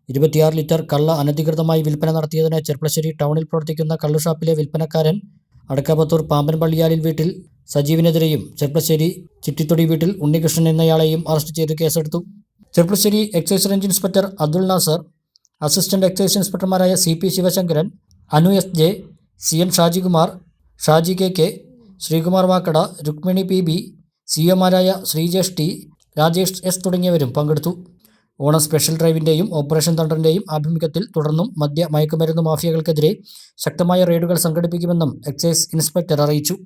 26 ലിറ്റർ കള്ള അനധികൃതമായി വിൽപ്പന നടത്തിയതിന് ചെർപ്പളശ്ശേരി ടൗണിൽ പ്രവർത്തിക്കുന്ന കള്ളുഷാപ്പിലെ വിൽപ്പനക്കാരൻ അടക്കാപത്തൂർ പാമ്പൻ പള്ളിയാലിൽ വീട്ടിൽ സജീവിനെതിരെയും ചെർപ്പളശ്ശേരി ചിറ്റിത്തൊടി വീട്ടിൽ ഉണ്ണികൃഷ്ണൻ എന്നയാളെയും അറസ്റ്റ് ചെയ്ത് കേസെടുത്തു. Cherpulassery excise range inspector Abdul Nasar, assistant excise ഇൻസ്പെക്ടർമാരായ CP Sivasankaran, Anu SJ, CN Shajikumar, Shaji KK, Sreekumar Vakkada, Rukmini PB, COമാരായ ശ്രീജേഷ് T, രാജേഷ് S തുടങ്ങിയവരും പങ്കെടുത്തു. ഓണം സ്പെഷ്യൽ ഡ്രൈവിന്റെയും ഓപ്പറേഷൻ തണ്ടറിന്റെയും ആഭിമുഖ്യത്തിൽ തുടർന്നും മദ്യ മയക്കുമരുന്ന് മാഫിയകൾക്കെതിരെ ശക്തമായ റെയ്ഡുകൾ സംഘടിപ്പിക്കുമെന്നും എക്സൈസ് ഇൻസ്പെക്ടർ അറിയിച്ചു.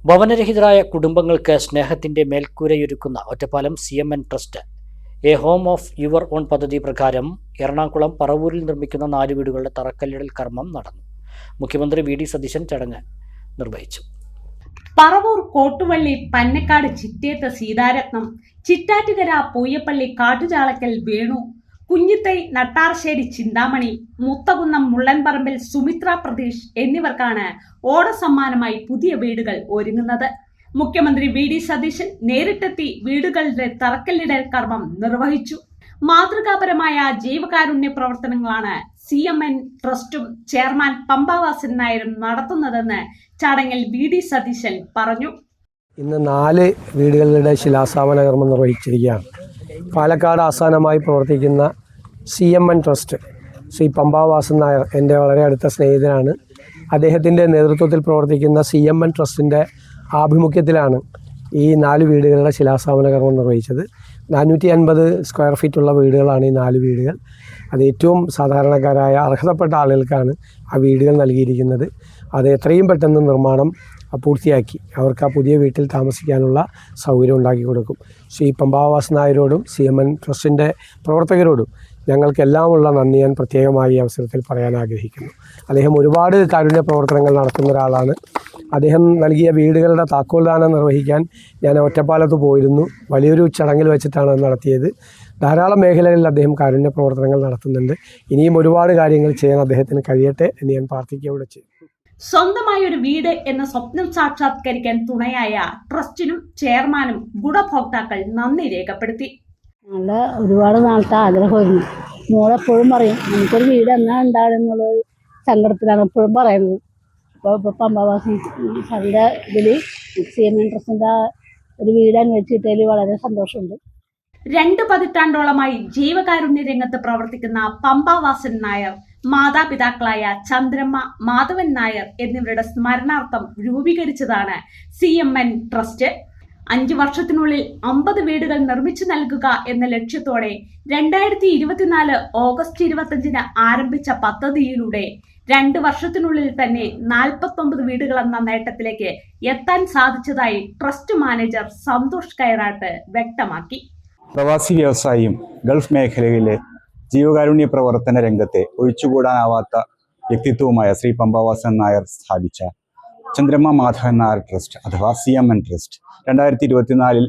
ഭവനരഹിതരായ കുടുംബങ്ങൾക്ക് സ്നേഹത്തിന്റെ മേൽക്കൂരയൊരുക്കുന്ന Ottapalam CMN trust a home of your own പദ്ധതി പ്രകാരം എറണാകുളം പറവൂരിൽ നിർമ്മിക്കുന്ന 4 വീടുകളുടെ തറക്കല്ലിടൽ കർമ്മം നടന്നു. മുഖ്യമന്ത്രി VD സതീശൻ ചടങ്ങ് നിർവഹിച്ചു. പറവൂർ കോട്ടുവള്ളി പന്നക്കാട് ചിറ്റേത്ത് സീതാരത്നം, ചിറ്റാറ്റുകര പൂയപ്പള്ളി കാട്ടുചാളക്കൽ വേണു, കുഞ്ഞിത്തൈ നട്ടാർശ്ശേരി ചിന്താമണി, മുത്തകുന്നം മുള്ളൻപറമ്പിൽ സുമിത്ര പ്രതീഷ് എന്നിവർക്കാണ് ഓണസമ്മാനമായി പുതിയ വീടുകൾ ഒരുങ്ങുന്നത്. മുഖ്യമന്ത്രി VD സതീശൻ നേരിട്ടെത്തി വീടുകളുടെ തറക്കല്ലിടൽ കർമ്മം നിർവഹിച്ചു. മാതൃകാപരമായ ജീവകാരുണ്യ പ്രവർത്തനങ്ങളാണ് CMN ട്രസ്റ്റും ചെയർമാൻ പമ്പാവാസൻ നായരും നടത്തുന്നതെന്ന് ചടങ്ങിൽ VD സതീശൻ പറഞ്ഞു. ഇന്ന് 4 വീടുകളുടെ ശിലാസ്ഥാപന കർമ്മം നിർവഹിച്ചിരിക്കുകയാണ്. പാലക്കാട് ആസ്ഥാനമായി പ്രവർത്തിക്കുന്ന CMN ട്രസ്റ്റ് ശ്രീ പമ്പാവാസൻ നായർ എൻ്റെ വളരെ അടുത്ത സ്നേഹിതനാണ്. അദ്ദേഹത്തിൻ്റെ നേതൃത്വത്തിൽ പ്രവർത്തിക്കുന്ന CMN ട്രസ്റ്റിൻ്റെ ആഭിമുഖ്യത്തിലാണ് ഈ 4 വീടുകളുടെ ശിലാസ്ഥാപന കർമ്മം നിർവഹിച്ചത്. 450 സ്ക്വയർ ഫീറ്റുള്ള വീടുകളാണ് ഈ 4 വീടുകൾ. അത് ഏറ്റവും സാധാരണക്കാരായ അർഹതപ്പെട്ട ആളുകൾക്കാണ് ആ വീടുകൾ നൽകിയിരിക്കുന്നത്. അത് എത്രയും പെട്ടെന്ന് നിർമ്മാണം പൂർത്തിയാക്കി അവർക്ക് ആ പുതിയ വീട്ടിൽ താമസിക്കാനുള്ള സൗകര്യം ഉണ്ടാക്കി കൊടുക്കും. ശ്രീ പമ്പാവാസൻ നായരോടും CMN ട്രസ്റ്റിൻ്റെ പ്രവർത്തകരോടും ഞങ്ങൾക്കെല്ലാമുള്ള നന്ദി ഞാൻ പ്രത്യേകമായി ഈ അവസരത്തിൽ പറയാൻ ആഗ്രഹിക്കുന്നു. അദ്ദേഹം ഒരുപാട് കാരുണ്യ പ്രവർത്തനങ്ങൾ നടത്തുന്ന ഒരാളാണ്. അദ്ദേഹം നൽകിയ വീടുകളുടെ താക്കോൽദാനം നിർവഹിക്കാൻ ഞാൻ ഒറ്റപ്പാലത്ത് പോയിരുന്നു. വലിയൊരു ചടങ്ങിൽ വെച്ചിട്ടാണ് അത് നടത്തിയത്. ധാരാളം മേഖലകളിൽ അദ്ദേഹം കാരുണ്യ പ്രവർത്തനങ്ങൾ നടത്തുന്നുണ്ട്. ഇനിയും ഒരുപാട് കാര്യങ്ങൾ ചെയ്യാൻ അദ്ദേഹത്തിന് കഴിയട്ടെ എന്ന് ഞാൻ പ്രാർത്ഥിക്കുകയൂടെ ചെയ്യും. സ്വന്തമായ ഒരു വീട് എന്ന സ്വപ്നം സാക്ഷാത്കരിക്കാൻ തുണയായ ട്രസ്റ്റിനും ചെയർമാനും ഗുണഭോക്താക്കൾ നന്ദി രേഖപ്പെടുത്തി. നല്ല ഒരുപാട് നാളത്തെ ആഗ്രഹമായിരുന്നു. മോളെപ്പോഴും പറയും നമുക്കൊരു വീട് എന്നാ ഉണ്ടാകുന്നുള്ളൊരു സങ്കടത്തിലാണ് എപ്പോഴും പറയുന്നത്. ഇപ്പോൾ പമ്പാവാസൻ സാറിൻ്റെ ഇതിൽ CMN ട്രസ്റ്റിൻ്റെ ഒരു വീട് അനുവദിച്ചിട്ടതിൽ വളരെ സന്തോഷമുണ്ട്. 2 പതിറ്റാണ്ടോളമായി ജീവകാരുണ്യ രംഗത്ത് പ്രവർത്തിക്കുന്ന പമ്പാവാസൻ നായർ മാതാപിതാക്കളായ ചന്ദ്രമ്മ, മാധവൻ നായർ എന്നിവരുടെ സ്മരണാർത്ഥം രൂപീകരിച്ചതാണ് CMN ട്രസ്റ്റ്. 5 വർഷത്തിനുള്ളിൽ 50 വീടുകൾ നിർമ്മിച്ചു നൽകുക എന്ന ലക്ഷ്യത്തോടെ 2024 ഓഗസ്റ്റ് 25 ആരംഭിച്ച പദ്ധതിയിലൂടെ 2 വർഷത്തിനുള്ളിൽ തന്നെ 49 വീടുകൾ എന്ന നേട്ടത്തിലേക്ക് എത്താൻ സാധിച്ചതായി ട്രസ്റ്റ് മാനേജർ സന്തോഷ് കൈറാട്ട് വ്യക്തമാക്കി. പ്രവാസി വ്യവസായിയും ഗൾഫ് മേഖലയിലെ ജീവകാരുണ്യ പ്രവർത്തന രംഗത്തെ ഒഴിച്ചുകൂടാനാവാത്ത വ്യക്തിത്വവുമായ ശ്രീ പമ്പാവാസൻ നായർ സ്ഥാപിച്ച ചന്ദ്രമ്മ മാധവൻ നായർ ട്രസ്റ്റ് അഥവാ CMN ട്രസ്റ്റ് 2024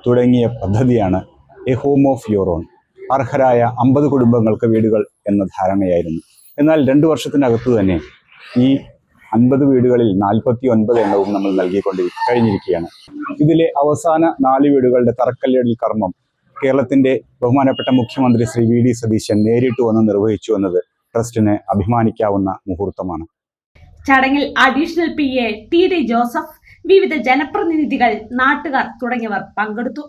തുടങ്ങിയ പദ്ധതിയാണ് A home of your on. അർഹരായ 50 കുടുംബങ്ങൾക്ക് വീടുകൾ എന്ന ധാരണയായിരുന്നു. എന്നാൽ 2 വർഷത്തിനകത്ത് തന്നെ ഈ 50 വീടുകളിൽ 49 എണ്ണവും നമ്മൾ കഴിഞ്ഞിരിക്കുകയാണ്. ഇതിലെ അവസാന 4 വീടുകളുടെ തറക്കല്ലിടൽ കർമ്മം കേരളത്തിന്റെ ബഹുമാനപ്പെട്ട മുഖ്യമന്ത്രി ശ്രീ VD സതീശൻ നേരിട്ട് വന്ന് നിർവഹിച്ചു എന്നത് ട്രസ്റ്റിന് അഭിമാനിക്കാവുന്ന മുഹൂർത്തമാണ്. ചടങ്ങിൽ അഡീഷണൽ PA TD ജോസഫ്, വിവിധ ജനപ്രതിനിധികൾ, നാട്ടുകാർ തുടങ്ങിയവർ പങ്കെടുത്തു.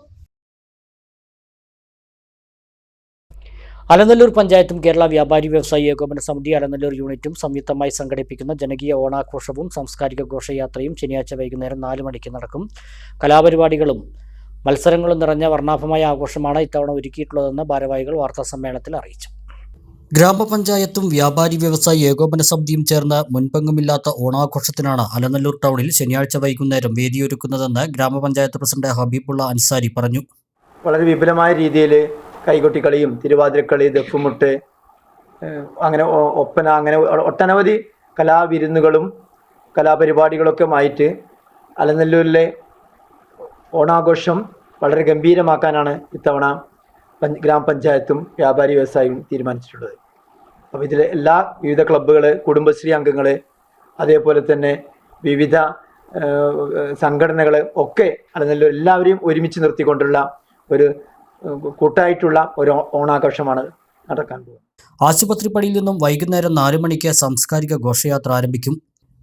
അലനല്ലൂർ പഞ്ചായത്തും കേരള വ്യാപാരി വ്യവസായി ഏകോപന സമിതി അലനല്ലൂർ യൂണിറ്റും സംയുക്തമായി സംഘടിപ്പിക്കുന്ന ജനകീയ ഓണാഘോഷവും സാംസ്കാരിക ഘോഷയാത്രയും ശനിയാഴ്ച വൈകുന്നേരം 4 മണിക്ക് നടക്കും. കലാപരിപാടികളും മത്സരങ്ങളും നിറഞ്ഞ വർണ്ണാഭമായ ആഘോഷമാണ് ഇത്തവണ ഒരുക്കിയിട്ടുള്ളതെന്ന് ഭാരവാഹികൾ വാർത്താസമ്മേളനത്തിൽ അറിയിച്ചു. ഗ്രാമപഞ്ചായത്തും വ്യാപാരി വ്യവസായി ഏകോപന സമിതിയും ചേർന്ന് മുൻപെങ്ങുമില്ലാത്ത ഓണാഘോഷത്തിനാണ് അലനല്ലൂർ ടൗണിൽ ശനിയാഴ്ച വൈകുന്നേരം വേദിയൊരുക്കുന്നതെന്ന് ഗ്രാമപഞ്ചായത്ത് പ്രസിഡന്റ് ഹബീബുള്ള അൻസാരി പറഞ്ഞു. വളരെ വിപുലമായ രീതിയിൽ കൈകൊട്ടിക്കളിയും തിരുവാതിരക്കളി, ദഫ്മുട്ട്, അങ്ങനെ ഒപ്പന, അങ്ങനെ ഒട്ടനവധി കലാവിരുന്നുകളും കലാപരിപാടികളൊക്കെ ആയിട്ട് അലനല്ലൂരിലെ ഓണാഘോഷം വളരെ ഗംഭീരമാക്കാനാണ് ഇത്തവണ ഗ്രാമപഞ്ചായത്തും വ്യാപാരി വ്യവസായിയും തീരുമാനിച്ചിട്ടുള്ളത്. അപ്പോൾ ഇതിലെ വിവിധ ക്ലബ്ബുകൾ, കുടുംബശ്രീ അംഗങ്ങൾ, അതേപോലെ തന്നെ വിവിധ സംഘടനകൾ ഒക്കെ അലനല്ലൂർ എല്ലാവരെയും ഒരുമിച്ച് നിർത്തിക്കൊണ്ടുള്ള ഒരു കൂട്ടായിട്ടുള്ള ഒരു ഓണാഘോഷമാണ് നടക്കാൻ പോകുന്നത്. ആശുപത്രിപ്പടിയിൽ നിന്നും വൈകുന്നേരം 4 മണിക്ക് സാംസ്കാരിക ഘോഷയാത്ര ആരംഭിക്കും.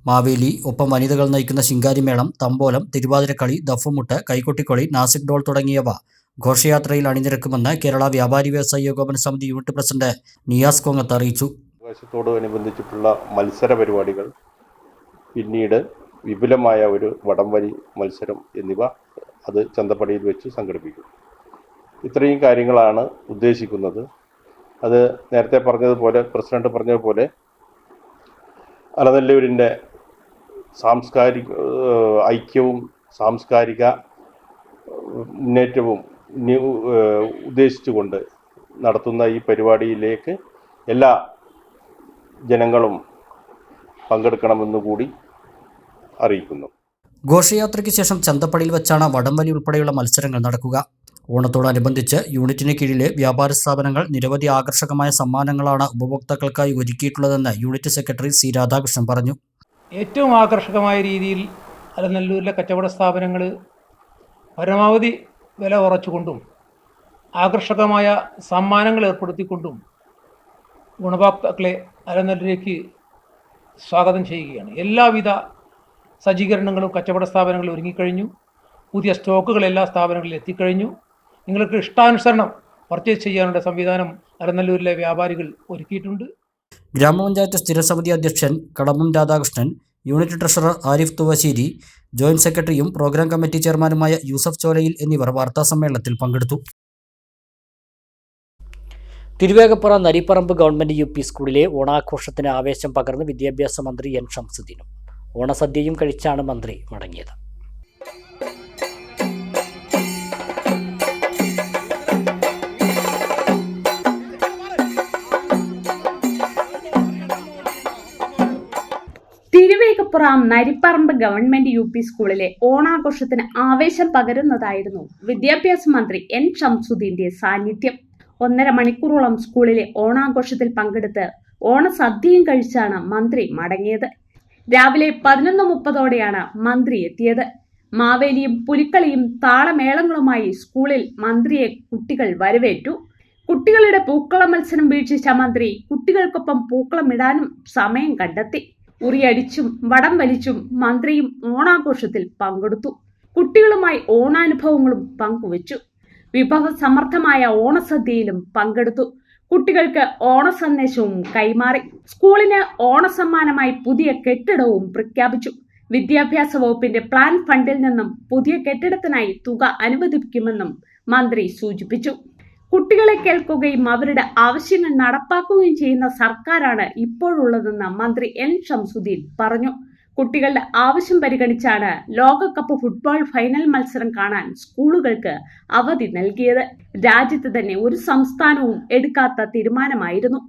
മാവേലി, ഒപ്പം വനിതകൾ നയിക്കുന്ന ശിങ്കാരിമേളം, തമ്പോലം, തിരുവാതിരക്കളി, ദഫ്മുട്ട്, കൈകൊട്ടിക്കളി, നാസിക് ഡോൾ തുടങ്ങിയവ ഘോഷയാത്രയിൽ അണിനിരക്കുമെന്ന് കേരള വ്യാപാരി വ്യവസായി ഏകോപന സമിതി യൂണിറ്റ് പ്രസിഡന്റ് നിയാസ് കോങ്ങത്ത് അറിയിച്ചു. ആഘോഷത്തോടനുബന്ധിച്ചിട്ടുള്ള മത്സര പരിപാടികൾ, പിന്നീട് വിപുലമായ ഒരു വടംവലി മത്സരം എന്നിവ അത് ചന്തപ്പടിയിൽ വെച്ച് സംഘടിപ്പിക്കും. ഇത്രയും കാര്യങ്ങളാണ് ഉദ്ദേശിക്കുന്നത്. അത് നേരത്തെ പറഞ്ഞതുപോലെ, പ്രസിഡന്റ് പറഞ്ഞതുപോലെ, അലനല്ലൂരിൻ്റെ സാംസ്കാരിക ഐക്യവും സാംസ്കാരിക മുന്നേറ്റവും ഉദ്ദേശിച്ചുകൊണ്ട് നടത്തുന്ന ഈ പരിപാടിയിലേക്ക് എല്ലാ ജനങ്ങളും പങ്കെടുക്കണമെന്നുകൂടി അറിയിക്കുന്നു. ഘോഷയാത്രയ്ക്ക് ശേഷം ചന്തപ്പടിയിൽ വെച്ചാണ് വടംവലി ഉൾപ്പെടെയുള്ള മത്സരങ്ങൾ നടക്കുക. ഓണത്തോടനുബന്ധിച്ച് യൂണിറ്റിന് കീഴിലെ വ്യാപാര സ്ഥാപനങ്ങൾ നിരവധി ആകർഷകമായ സമ്മാനങ്ങളാണ് ഉപഭോക്താക്കൾക്കായി ഒരുക്കിയിട്ടുള്ളതെന്ന് യൂണിറ്റ് സെക്രട്ടറി C രാധാകൃഷ്ണൻ പറഞ്ഞു. ഏറ്റവും ആകർഷകമായ രീതിയിൽ അലനല്ലൂരിലെ കച്ചവട സ്ഥാപനങ്ങൾ പരമാവധി വില കുറച്ചുകൊണ്ടും ആകർഷകമായ സമ്മാനങ്ങൾ ഏർപ്പെടുത്തിക്കൊണ്ടും ഗുണഭോക്താക്കളെ അലനല്ലൂരിലേക്ക് സ്വാഗതം ചെയ്യുകയാണ്. എല്ലാവിധ സജ്ജീകരണങ്ങളും കച്ചവട സ്ഥാപനങ്ങളിൽ ഒരുങ്ങിക്കഴിഞ്ഞു. പുതിയ സ്റ്റോക്കുകൾ എല്ലാ സ്ഥാപനങ്ങളിലും എത്തിക്കഴിഞ്ഞു. നിങ്ങൾക്ക് ഇഷ്ടാനുസരണം പർച്ചേസ് ചെയ്യാനുള്ള സംവിധാനം അലനല്ലൂരിലെ വ്യാപാരികൾ ഒരുക്കിയിട്ടുണ്ട്. ഗ്രാമപഞ്ചായത്ത് സ്ഥിരസമിതി അധ്യക്ഷൻ Kadambam Radhakrishnan, unit treasurer Arif Thuvassery, joint സെക്രട്ടറിയും പ്രോഗ്രാം കമ്മിറ്റി ചെയർമാനുമായ യൂസഫ് ചോലയിൽ എന്നിവർ വാർത്താസമ്മേളനത്തിൽ പങ്കെടുത്തു. തിരുവേഗപ്പുറ നരിപ്പറമ്പ് ഗവൺമെന്റ് UP സ്കൂളിലെ ഓണാഘോഷത്തിന് ആവേശം പകർന്ന് വിദ്യാഭ്യാസ മന്ത്രി N ഷംസുദ്ദീനും ഓണസദ്യയും കഴിച്ചാണ് മന്ത്രി മടങ്ങിയത്. തിരുവേഗപ്പുറം നരിപ്പറമ്പ് ഗവൺമെന്റ് UP സ്കൂളിലെ ഓണാഘോഷത്തിന് ആവേശം പകരുന്നതായിരുന്നു വിദ്യാഭ്യാസ മന്ത്രി N ഷംസുദ്ദീന്റെ സാന്നിധ്യം. 1.5 മണിക്കൂറോളം സ്കൂളിലെ ഓണാഘോഷത്തിൽ പങ്കെടുത്ത് ഓണസദ്യയും കഴിച്ചാണ് മന്ത്രി മടങ്ങിയത്. രാവിലെ 11:30ഓടെയാണ് മന്ത്രി എത്തിയത്. മാവേലിയും പുലിക്കളിയും താളമേളങ്ങളുമായി സ്കൂളിൽ മന്ത്രിയെ കുട്ടികൾ വരവേറ്റു. കുട്ടികളുടെ പൂക്കള മത്സരം വീക്ഷിച്ച മന്ത്രി കുട്ടികൾക്കൊപ്പം പൂക്കളമിടാനും സമയം കണ്ടെത്തി. ഉറിയടിച്ചും വടം വലിച്ചും മന്ത്രിയും ഓണാഘോഷത്തിൽ പങ്കെടുത്തു. കുട്ടികളുമായി ഓണാനുഭവങ്ങളും പങ്കുവച്ചു. വിഭവസമൃദ്ധമായ ഓണസദ്യയിലും പങ്കെടുത്തു. കുട്ടികൾക്ക് ഓണസന്ദേശവും കൈമാറി. സ്കൂളിന് ഓണസമ്മാനമായി പുതിയ കെട്ടിടവും പ്രഖ്യാപിച്ചു. വിദ്യാഭ്യാസ വകുപ്പിന്റെ പ്ലാൻ ഫണ്ടിൽ നിന്നും പുതിയ കെട്ടിടത്തിനായി തുക അനുവദിക്കുമെന്നും മന്ത്രി സൂചിപ്പിച്ചു. കുട്ടികളെ കേൾക്കുകയും അവരുടെ ആവശ്യങ്ങൾ നടപ്പാക്കുകയും ചെയ്യുന്ന സർക്കാരാണ് ഇപ്പോഴുള്ളതെന്ന് മന്ത്രി N ഷംസുദ്ദീൻ പറഞ്ഞു. കുട്ടികളുടെ ആവശ്യം പരിഗണിച്ചാണ് ലോകകപ്പ് ഫുട്ബോൾ ഫൈനൽ മത്സരം കാണാൻ സ്കൂളുകൾക്ക് അവധി നൽകിയത്. രാജ്യത്ത് തന്നെ ഒരു സംസ്ഥാനവും എടുക്കാത്ത തീരുമാനമായിരുന്നു.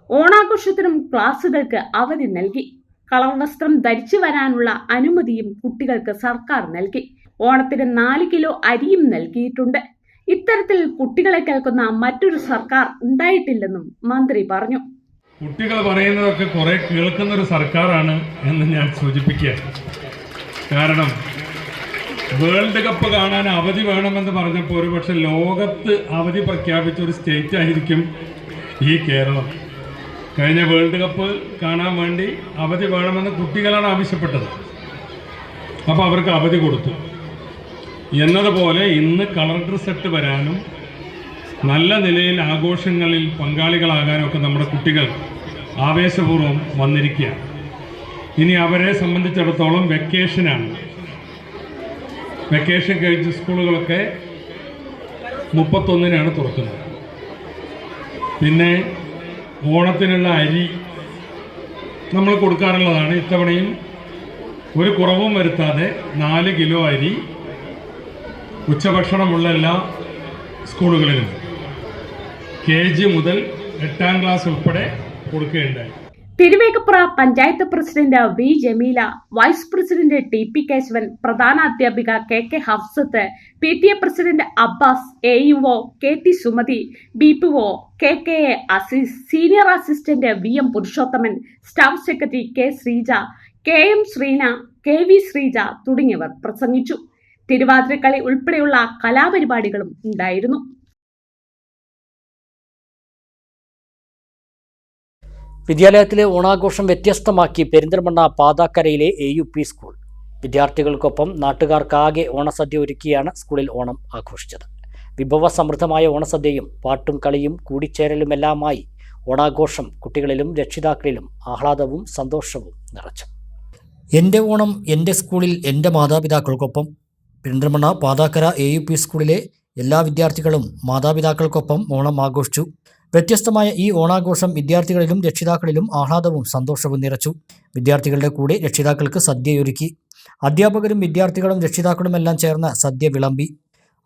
ഓണാഘോഷത്തിനും ക്ലാസുകൾക്ക് അവധി നൽകി. കളർ വസ്ത്രം ധരിച്ചു വരാനുള്ള അനുമതിയും കുട്ടികൾക്ക് സർക്കാർ നൽകി. ഓണത്തിന് 4 കിലോ അരിയും നൽകിയിട്ടുണ്ട്. ഇത്തരത്തിൽ കുട്ടികളെ കേൾക്കുന്ന മറ്റൊരു സർക്കാർ ഉണ്ടായിട്ടില്ലെന്നും മന്ത്രി പറഞ്ഞു. കുട്ടികൾ പറയുന്നതൊക്കെ കുറെ കേൾക്കുന്ന ഒരു സർക്കാരാണ് എന്ന് ഞാൻ സൂചിപ്പിക്കുകയാണ്. കാരണം വേൾഡ് കപ്പ് കാണാൻ അവധി വേണമെന്ന് പറഞ്ഞപ്പോൾ ഒരുപക്ഷെ ലോകത്ത് അവധി പ്രഖ്യാപിച്ച ഒരു സ്റ്റേറ്റ് ആയിരിക്കും ഈ കേരളം. കഴിഞ്ഞ വേൾഡ് കപ്പ് കാണാൻ വേണ്ടി അവധി വേണമെന്ന് കുട്ടികളാണ് ആവശ്യപ്പെട്ടത്. അപ്പോൾ അവർക്ക് അവധി കൊടുത്തു. എന്നതുപോലെ ഇന്ന് കളർ ഡ്രസ് ഇട്ട് വരാനും നല്ല നിലയിൽ ആഘോഷങ്ങളിൽ പങ്കാളികളാകാനും ഒക്കെ നമ്മുടെ കുട്ടികൾ ആവേശപൂർവ്വം വന്നിരിക്കുകയാണ്. ഇനി അവരെ സംബന്ധിച്ചിടത്തോളം വെക്കേഷനാണ്. വെക്കേഷൻ കഴിച്ച് സ്കൂളുകളൊക്കെ 31-നാണ് തുറക്കുന്നത്. പിന്നെ ഓണത്തിനുള്ള അരി നമ്മൾ കൊടുക്കാറുള്ളതാണ്. ഇത്തവണയും ഒരു കുറവും വരുത്താതെ 4 കിലോ അരി ഉച്ചഭക്ഷണമുള്ള എല്ലാ സ്കൂളുകളിലും KG മുതൽ 8ാം ക്ലാസ് ഉൾപ്പെടെ കൊടുക്കുകയുണ്ടായി. Thiruvegappura panchayat president V Jameela, vice president TP Kesavan, പ്രധാന അധ്യാപിക KK Hafsath, PTA president Abbas, AUO KT Sumathi, BPO KKA Azeez, senior assistant VM Purushothaman, staff secretary K Sreeja, KM Sreena, KV Sreeja തുടങ്ങിയവർ പ്രസംഗിച്ചു. തിരുവാതിരക്കളി ഉൾപ്പെടെയുള്ള കലാപരിപാടികളും ഉണ്ടായിരുന്നു. വിദ്യാലയത്തിലെ ഓണാഘോഷം വ്യത്യസ്തമാക്കി പെരിന്തൽമണ്ണ പാതാക്കരയിലെ AUP സ്കൂൾ. വിദ്യാർത്ഥികൾക്കൊപ്പം നാട്ടുകാർക്കാകെ ഓണസദ്യ ഒരുക്കിയാണ് സ്കൂളിൽ ഓണം ആഘോഷിച്ചത്. വിഭവസമൃദ്ധമായ ഓണസദ്യയും പാട്ടും കളിയും കൂടിച്ചേരലുമെല്ലാമായി ഓണാഘോഷം കുട്ടികളിലും രക്ഷിതാക്കളിലും ആഹ്ലാദവും സന്തോഷവും നിറച്ചു. എൻ്റെ ഓണം എൻ്റെ സ്കൂളിൽ എൻ്റെ മാതാപിതാക്കൾക്കൊപ്പം. പെരിന്തൽമണ്ണ പാതാക്കര AUP സ്കൂളിലെ എല്ലാ വിദ്യാർത്ഥികളും മാതാപിതാക്കൾക്കൊപ്പം ഓണം ആഘോഷിച്ചു. വ്യത്യസ്തമായ ഈ ഓണാഘോഷം വിദ്യാർത്ഥികളിലും രക്ഷിതാക്കളിലും ആഹ്ലാദവും സന്തോഷവും നിറച്ചു. വിദ്യാർത്ഥികളുടെ കൂടെ രക്ഷിതാക്കൾക്ക് സദ്യയൊരുക്കി. അധ്യാപകരും വിദ്യാർത്ഥികളും രക്ഷിതാക്കളുമെല്ലാം ചേർന്ന് സദ്യ വിളമ്പി.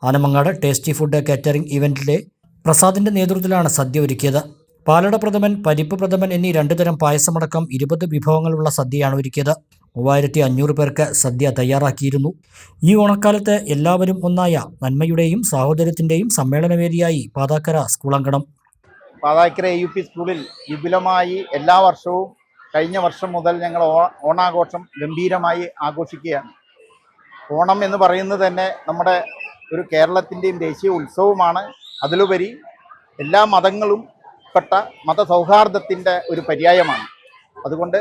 ആനമങ്ങാട് ടേസ്റ്റി ഫുഡ് കാറ്ററിംഗ് ഇവന്റിലെ പ്രസാദിന്റെ നേതൃത്വത്തിലാണ് സദ്യ ഒരുക്കിയത്. പാലട പ്രഥമൻ, പരിപ്പ് പ്രഥമൻ എന്നീ 2 തരം പായസമടക്കം 20 വിഭവങ്ങളുള്ള സദ്യയാണ് ഒരുക്കിയത്. 3500 പേർക്ക് സദ്യ തയ്യാറാക്കിയിരുന്നു. ഈ ഓണക്കാലത്ത് എല്ലാവരും ഒന്നായ നന്മയുടെയും സാഹോദര്യത്തിന്റെയും സമ്മേളനവേദിയായി പാതാക്കര സ്കൂളങ്കണം. പാതാക്കര AUP സ്കൂളിൽ വിപുലമായി എല്ലാ വർഷവും കഴിഞ്ഞ വർഷം മുതൽ ഞങ്ങൾ ഓണാഘോഷം ഗംഭീരമായി ആഘോഷിക്കുകയാണ്. ഓണം എന്ന് പറയുന്നത് തന്നെ നമ്മുടെ ഒരു കേരളത്തിൻ്റെയും ദേശീയ ഉത്സവമാണ്. അതിലുപരി എല്ലാ മതങ്ങളും പെട്ട മതസൗഹാർദ്ദത്തിൻ്റെ ഒരു പര്യായമാണ്. അതുകൊണ്ട്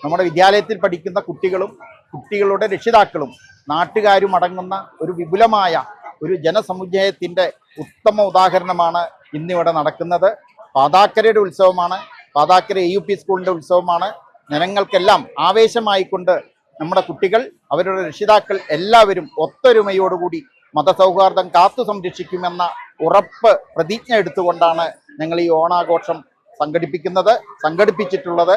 നമ്മുടെ വിദ്യാലയത്തിൽ പഠിക്കുന്ന കുട്ടികളും കുട്ടികളുടെ രക്ഷിതാക്കളും നാട്ടുകാരും അടങ്ങുന്ന ഒരു വിപുലമായ ഒരു ജനസമുച്ചയത്തിൻ്റെ ഉത്തമ ഉദാഹരണമാണ് ഇന്നിവിടെ നടക്കുന്നത്. പാതാക്കരയുടെ ഉത്സവമാണ്, പാതാക്കര AUP സ്കൂളിൻ്റെ ഉത്സവമാണ്. ജനങ്ങൾക്കെല്ലാം ആവേശമായിക്കൊണ്ട് നമ്മുടെ കുട്ടികൾ, അവരുടെ രക്ഷിതാക്കൾ എല്ലാവരും ഒത്തൊരുമയോടുകൂടി മതസൗഹാർദ്ദം കാത്തു സംരക്ഷിക്കുമെന്ന ഉറപ്പ് പ്രതിജ്ഞ എടുത്തുകൊണ്ടാണ് ഞങ്ങൾ ഈ ഓണാഘോഷം സംഘടിപ്പിച്ചിട്ടുള്ളത്.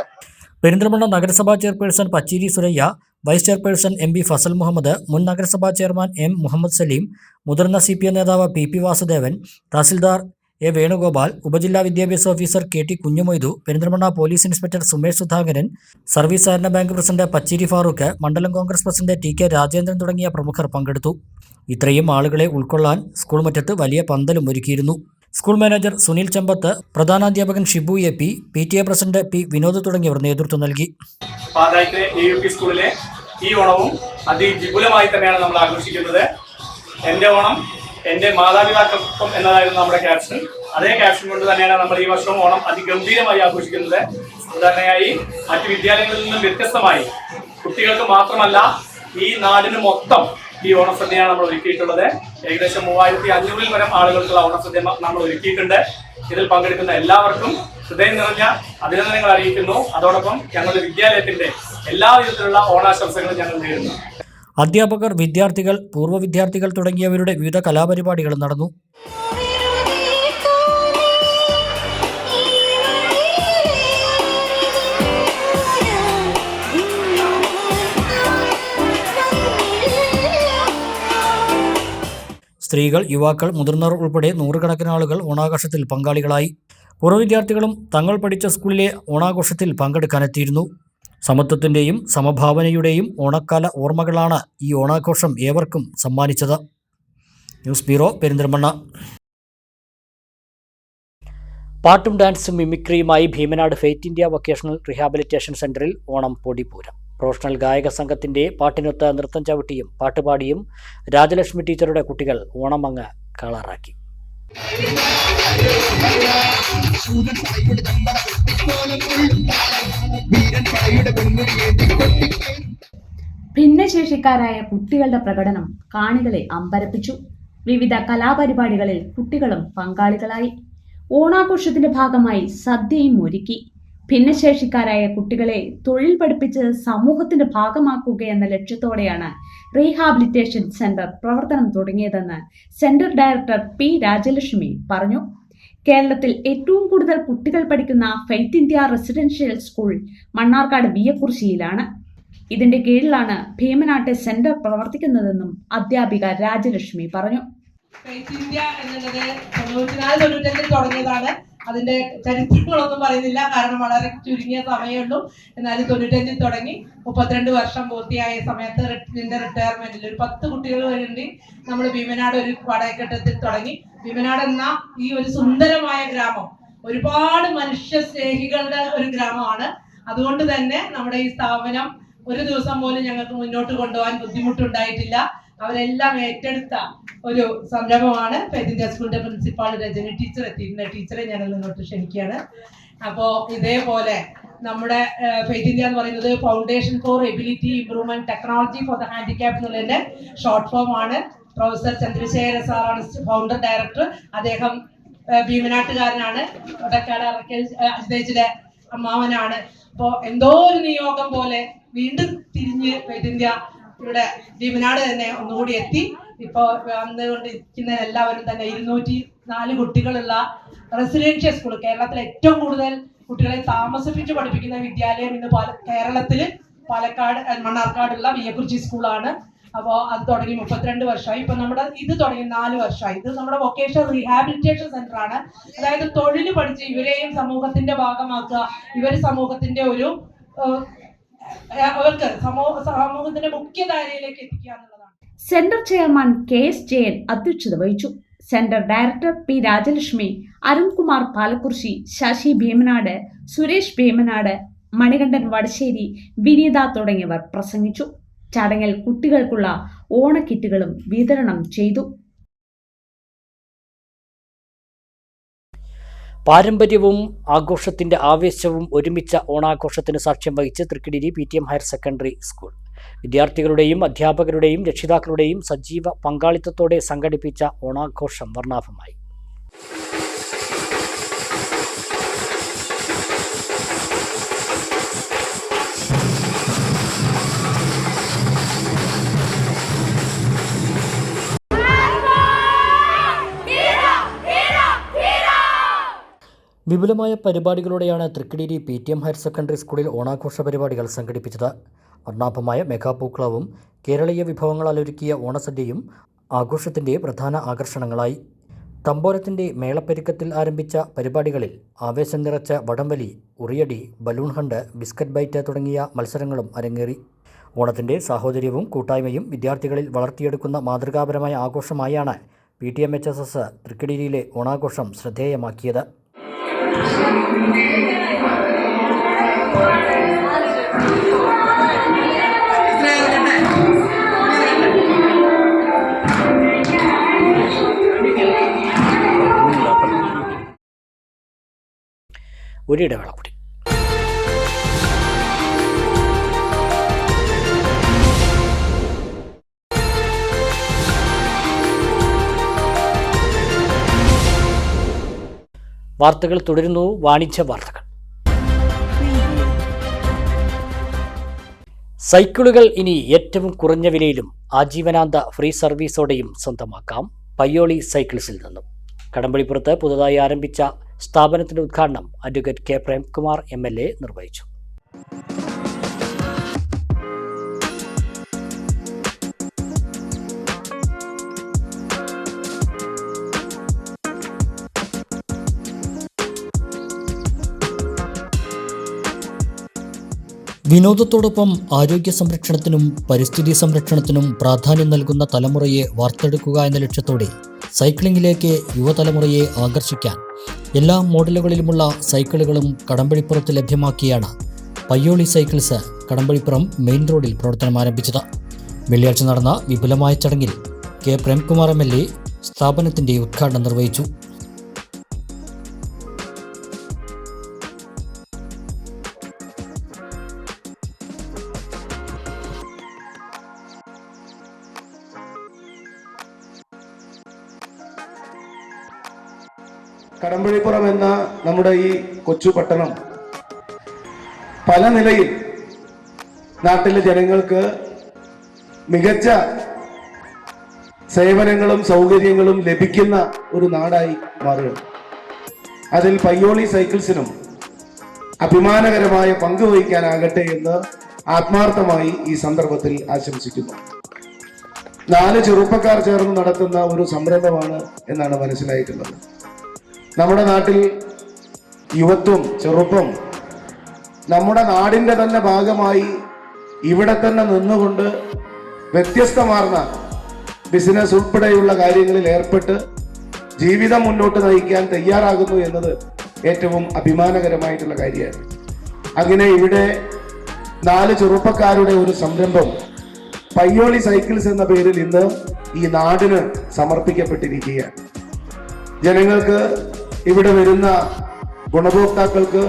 പെരിന്തൽമണ്ണ നഗരസഭാ chairperson Pacheri Suraiya, vice chairperson MB Fazal Muhammad, മുൻ നഗരസഭാ ചെയർമാൻ M മുഹമ്മദ് സലീം, മുതിർന്ന CPM നേതാവ് PP വാസുദേവൻ, തഹസിൽദാർ A വേണുഗോപാൽ, ഉപജില്ലാ വിദ്യാഭ്യാസ officer KT Kunhumoidu, Perinthalmanna police inspector Sumesh Sudhakaran, service സഹകരണ ബാങ്ക് പ്രസിഡന്റ് പച്ചേരി ഫാറൂഖ്, മണ്ഡലം കോൺഗ്രസ് പ്രസിഡന്റ് TK രാജേന്ദ്രൻ തുടങ്ങിയ പ്രമുഖർ പങ്കെടുത്തു. ഇത്രയും ആളുകളെ ഉൾക്കൊള്ളാൻ സ്കൂൾ മുറ്റത്ത് വലിയ പന്തലും ഒരുക്കിയിരുന്നു. സ്കൂൾ മാനേജർ സുനിൽ ചെമ്പത്ത്, പ്രധാനാധ്യാപകൻ Shibu AP, PTA president P Vinod തുടങ്ങിയവർ നേതൃത്വം നൽകി. പാതാക്കര AUP സ്കൂളിലെ ഈ ഓണവും അതിവിപുലമായി തന്നെയാണ് നമ്മൾ ആഘോഷിക്കുന്നത്. എൻ്റെ ഓണം എൻ്റെ മാതാപിതാക്കൾക്കൊപ്പം എന്നതായിരുന്നു നമ്മുടെ ക്യാപ്ഷൻ. അതേ ക്യാപ്ഷൻ കൊണ്ട് തന്നെയാണ് നമ്മൾ ഈ വർഷവും ഓണം അതിഗംഭീരമായി ആഘോഷിക്കുന്നത്. ഉദാഹരണമായി മറ്റു വിദ്യാലയങ്ങളിൽ നിന്നും വ്യത്യസ്തമായി കുട്ടികൾക്ക് മാത്രമല്ല ഈ നാടിന് മൊത്തം ഈ ഓണസദ്യയാണ് നമ്മൾ ഒരുക്കിയിട്ടുള്ളത്. ഏകദേശം 3500-ൽ പരം ആളുകൾക്കുള്ള ഓണസദ്യ നമ്മൾ ഒരുക്കിയിട്ടുണ്ട്. ഇതിൽ പങ്കെടുക്കുന്ന എല്ലാവർക്കും ഹൃദയം നിറഞ്ഞ അഭിനന്ദനങ്ങൾ അറിയിക്കുന്നു. അതോടൊപ്പം ഞങ്ങളുടെ വിദ്യാലയത്തിന്റെ എല്ലാ വിധത്തിലുള്ള ഓണാശംസകളും ഞങ്ങൾ നേരുന്നു. അധ്യാപകർ, വിദ്യാർത്ഥികൾ, പൂർവ്വ വിദ്യാർത്ഥികൾ തുടങ്ങിയവരുടെ വിവിധ കലാപരിപാടികൾ നടന്നു. സ്ത്രീകൾ, യുവാക്കൾ, മുതിർന്നവർ ഉൾപ്പെടെ നൂറുകണക്കിന് ആളുകൾ ഓണാഘോഷത്തിൽ പങ്കാളികളായി. പൂർവ്വ വിദ്യാർത്ഥികളും തങ്ങൾ പഠിച്ച സ്കൂളിലെ ഓണാഘോഷത്തിൽ പങ്കെടുക്കാനെത്തിയിരുന്നു. സമത്വത്തിൻ്റെയും സമഭാവനയുടെയും ഓണക്കാല ഓർമ്മകളാണ് ഈ ഓണാഘോഷം ഏവർക്കും സമ്മാനിച്ചത്. News bureau, Perinthalmanna. പാട്ടും ഡാൻസും മിമിക്രിയുമായി Bheemanad faith India vocational rehabilitation സെന്ററിൽ ഓണം പൊടിപൂരം. പ്രൊഫഷണൽ ഗായക സംഘത്തിന്റെ പാട്ടിനൊത്ത് നൃത്തം ചവിട്ടിയും പാട്ടുപാടിയും രാജലക്ഷ്മി ടീച്ചറുടെ കുട്ടികൾ ഓണമങ്ങ് കളറാക്കി. ഭിന്നശേഷിക്കാരായ കുട്ടികളുടെ പ്രകടനം കാണികളെ അമ്പരപ്പിച്ചു. വിവിധ കലാപരിപാടികളിൽ കുട്ടികളും പങ്കാളികളായി. ഓണാഘോഷത്തിന്റെ ഭാഗമായി സദ്യയും ഒരുക്കി. ഭിന്നശേഷിക്കാരായ കുട്ടികളെ തൊഴിൽ പഠിപ്പിച്ച് സമൂഹത്തിന്റെ ഭാഗമാക്കുകയെന്ന ലക്ഷ്യത്തോടെയാണ് റീഹാബിലിറ്റേഷൻ സെന്റർ പ്രവർത്തനം തുടങ്ങിയതെന്ന് സെന്റർ ഡയറക്ടർ പി രാജലക്ഷ്മി പറഞ്ഞു. കേരളത്തിൽ ഏറ്റവും കൂടുതൽ കുട്ടികൾ പഠിക്കുന്ന faith India residential school Mannarkkad വിയക്കുറിശ്ശിയിലാണ്. ഇതിന്റെ കീഴിലാണ് ഭീമനാട്ടെ സെന്റർ പ്രവർത്തിക്കുന്നതെന്നും അധ്യാപിക രാജലക്ഷ്മി പറഞ്ഞു. ഫെയ്ത്ത് ഇന്ത്യ എന്നുള്ളത് 94-95 തുടങ്ങിയതാണ്. അതിന്റെ ചരിത്രങ്ങളൊന്നും പറയുന്നില്ല, കാരണം വളരെ ചുരുങ്ങിയ സമയമുള്ളൂ. എന്നാലും 95 തുടങ്ങി 32 വർഷം പൂർത്തിയായ സമയത്ത് ഇതിന്റെ റിട്ടയർമെന്റിൽ ഒരു 10 കുട്ടികൾ വേണ്ടി നമ്മൾ ഭീമനാട് ഒരു വാടകക്കെട്ടത്തിൽ തുടങ്ങി. ഭീമനാട് എന്ന ഈ ഒരു സുന്ദരമായ ഗ്രാമം ഒരുപാട് മനുഷ്യ സ്നേഹികളുടെ ഒരു ഗ്രാമമാണ്. അതുകൊണ്ട് തന്നെ നമ്മുടെ ഈ സ്ഥാപനം ഒരു ദിവസം പോലും ഞങ്ങൾക്ക് മുന്നോട്ട് കൊണ്ടുപോകാൻ ബുദ്ധിമുട്ടുണ്ടായിട്ടില്ല. അവരെല്ലാം ഏറ്റെടുത്ത ഒരു സംരംഭമാണ് ഫെയ്ത്ത് ഇന്ത്യ സ്കൂളിന്റെ പ്രിൻസിപ്പാൾ രജനി ടീച്ചർ എത്തിയിട്ടുണ്ട്. ടീച്ചറെ ഞാൻ മുന്നോട്ട് ക്ഷണിക്കുകയാണ്. അപ്പോൾ ഇതേപോലെ നമ്മുടെ ഫെയ്ത്ത് ഇന്ത്യ എന്ന് പറയുന്നത് foundation four ability improvement technology for the handicap എന്നുള്ളതിന്റെ ഷോർട്ട് ഫോം ആണ്. പ്രൊഫസർ ചന്ദ്രശേഖര സാറാണ് ഫൗണ്ടർ ഡയറക്ടർ. അദ്ദേഹം ഭീമനാട്ടുകാരനാണ്, കൊടക്കാട് അജിതേച്ചിയുടെ അമ്മാവനാണ്. അപ്പോൾ എന്തോ ഒരു നിയോഗം പോലെ വീണ്ടും തിരിഞ്ഞ് ഫെയ്ത്ത് ഇന്ത്യ ഇവിടെ ഭീമനാട് തന്നെ ഒന്നുകൂടി എത്തി. ഇപ്പോൾ വന്നുകൊണ്ടിരിക്കുന്ന എല്ലാവരും തന്നെ 204 കുട്ടികളുള്ള റെസിഡൻഷ്യൽ സ്കൂൾ, കേരളത്തിലെ ഏറ്റവും കൂടുതൽ കുട്ടികളെ താമസിപ്പിച്ച് പഠിപ്പിക്കുന്ന വിദ്യാലയം ഇന്ന് കേരളത്തിൽ പാലക്കാട് മണ്ണാർക്കാടുള്ള വിയക്കുറിശ്ശി സ്കൂളാണ്. അപ്പോൾ അത് തുടങ്ങി 32 വർഷമായി. ഇപ്പൊ നമ്മുടെ ഇത് തുടങ്ങി 4 വർഷമായി. ഇത് നമ്മുടെ വൊക്കേഷണൽ റീഹാബിലിറ്റേഷൻ സെന്റർ ആണ്. അതായത് തൊഴിൽ പഠിച്ച് ഇവരെയും സമൂഹത്തിന്റെ ഭാഗമാക്കുക, ഇവർ സമൂഹത്തിന്റെ ഒരു അവർക്ക് സമൂഹത്തിന്റെ മുഖ്യധാരയിലേക്ക് എത്തിക്കുക എന്നുള്ളതാണ്. സെന്റർ ചെയർമാൻ KS ജയൻ അധ്യക്ഷത വഹിച്ചു. Centre director P Rajalakshmi, Arunkumar Palakkurissi, Sasi Bheemanad, Suresh Bheemanad, Manikandan Vadasseri, Vineetha തുടങ്ങിയവർ പ്രസംഗിച്ചു. ചടങ്ങിൽ കുട്ടികൾക്കുള്ള ഓണക്കിറ്റുകളും വിതരണം ചെയ്തു. പാരമ്പര്യവും ആഘോഷത്തിന്റെ ആവേശവും ഒരുമിച്ച ഓണാഘോഷത്തിന് സാക്ഷ്യം വഹിച്ച് തൃക്കിടിരി PTM ഹയർ സെക്കൻഡറി സ്കൂൾ വിദ്യാർത്ഥികളുടെയും അധ്യാപകരുടെയും രക്ഷിതാക്കളുടെയും സജീവ പങ്കാളിത്തത്തോടെ സംഘടിപ്പിച്ച ഓണാഘോഷം വർണ്ണാഭമായി. വിപുലമായ പരിപാടികളോടെയാണ് തൃക്കിടിരി PTM ഹയർ സെക്കൻഡറി സ്കൂളിൽ ഓണാഘോഷ പരിപാടികൾ സംഘടിപ്പിച്ചത്. വർണ്ണാഭമായ മെഗാപൂക്കളവും കേരളീയ വിഭവങ്ങളാൽ ഒരുക്കിയ ഓണസദ്യയും ആഘോഷത്തിൻ്റെ പ്രധാന ആകർഷണങ്ങളായി. തമ്പോലത്തിൻ്റെ മേളപ്പെരുക്കത്തിൽ ആരംഭിച്ച പരിപാടികളിൽ ആവേശം നിറച്ച വടംവലി, ഉറിയടി, ബലൂൺ ഹണ്ട്, ബിസ്ക്കറ്റ് ബൈറ്റ് തുടങ്ങിയ മത്സരങ്ങളും അരങ്ങേറി. ഓണത്തിൻ്റെ സാഹോദര്യവും കൂട്ടായ്മയും വിദ്യാർത്ഥികളിൽ വളർത്തിയെടുക്കുന്ന മാതൃകാപരമായ ആഘോഷമായാണ് PTMHSS തൃക്കിടിരിയിലെ ഓണാഘോഷം ശ്രദ്ധേയമാക്കിയത്. ഒരിടവേള കൂടി. വാർത്തകൾ തുടരുന്നു. വാണിജ്യ വാർത്തകൾ. സൈക്കിളുകൾ ഇനി ഏറ്റവും കുറഞ്ഞ വിലയിലും ആജീവനാന്ത ഫ്രീ സർവീസോടെയും സ്വന്തമാക്കാം പയ്യോളി സൈക്കിൾസിൽ നിന്നും. കടമ്പളിപ്പുറത്ത് പുതുതായി ആരംഭിച്ച സ്ഥാപനത്തിന്റെ ഉദ്ഘാടനം അഡ്വക്കേറ്റ് K പ്രേംകുമാർ MLA നിർവഹിച്ചു. വിനോദത്തോടൊപ്പം ആരോഗ്യ സംരക്ഷണത്തിനും പരിസ്ഥിതി സംരക്ഷണത്തിനും പ്രാധാന്യം നൽകുന്ന തലമുറയെ വാർത്തെടുക്കുക എന്ന ലക്ഷ്യത്തോടെ സൈക്ലിങ്ങിലേക്ക് യുവതലമുറയെ ആകർഷിക്കാൻ എല്ലാ മോഡലുകളിലുമുള്ള സൈക്കിളുകളും കടമ്പഴിപ്പുറത്ത് ലഭ്യമാക്കിയാണ് പയ്യോളി സൈക്കിൾസ് കടമ്പഴിപ്പുറം മെയിൻ റോഡിൽ പ്രവർത്തനം ആരംഭിച്ചത്. വെള്ളിയാഴ്ച നടന്ന വിപുലമായ ചടങ്ങിൽ കെ പ്രേംകുമാർ MLA സ്ഥാപനത്തിന്റെ ഉദ്ഘാടനം നിർവഹിച്ചു. കടമ്പഴിപ്പുറം എന്ന നമ്മുടെ ഈ കൊച്ചു പട്ടണം പല നിലയിൽ നാട്ടിലെ ജനങ്ങൾക്ക് മികച്ച സേവനങ്ങളും സൗകര്യങ്ങളും ലഭിക്കുന്ന ഒരു നാടായി മാറുകയാണ്. അതിൽ പയ്യോളി സൈക്കിൾസിനും അഭിമാനകരമായ പങ്ക് വഹിക്കാനാകട്ടെ എന്ന് ആത്മാർത്ഥമായി ഈ സന്ദർഭത്തിൽ ആശംസിക്കുന്നു. 4 ചെറുപ്പക്കാർ ചേർന്ന് നടത്തുന്ന ഒരു സംരംഭമാണ് എന്നാണ് മനസ്സിലായിട്ടുള്ളത്. നമ്മുടെ നാട്ടിൽ യുവത്വം, ചെറുപ്പം നമ്മുടെ നാടിൻ്റെ തന്നെ ഭാഗമായി ഇവിടെ തന്നെ നിന്നുകൊണ്ട് വ്യത്യസ്തമാർന്ന ബിസിനസ് ഉൾപ്പെടെയുള്ള കാര്യങ്ങളിൽ ഏർപ്പെട്ട് ജീവിതം മുന്നോട്ട് നയിക്കാൻ തയ്യാറാകുന്നു എന്നത് ഏറ്റവും അഭിമാനകരമായിട്ടുള്ള കാര്യമാണ്. അങ്ങനെ ഇവിടെ 4 ചെറുപ്പക്കാരുടെ ഒരു സംരംഭം പയ്യോളി സൈക്കിൾസ് എന്ന പേരിൽ ഇന്ന് ഈ നാടിന് സമർപ്പിക്കപ്പെട്ടിരിക്കുകയാണ്. ജനങ്ങൾക്ക്, ഇവിടെ വരുന്ന ഗുണഭോക്താക്കൾക്ക്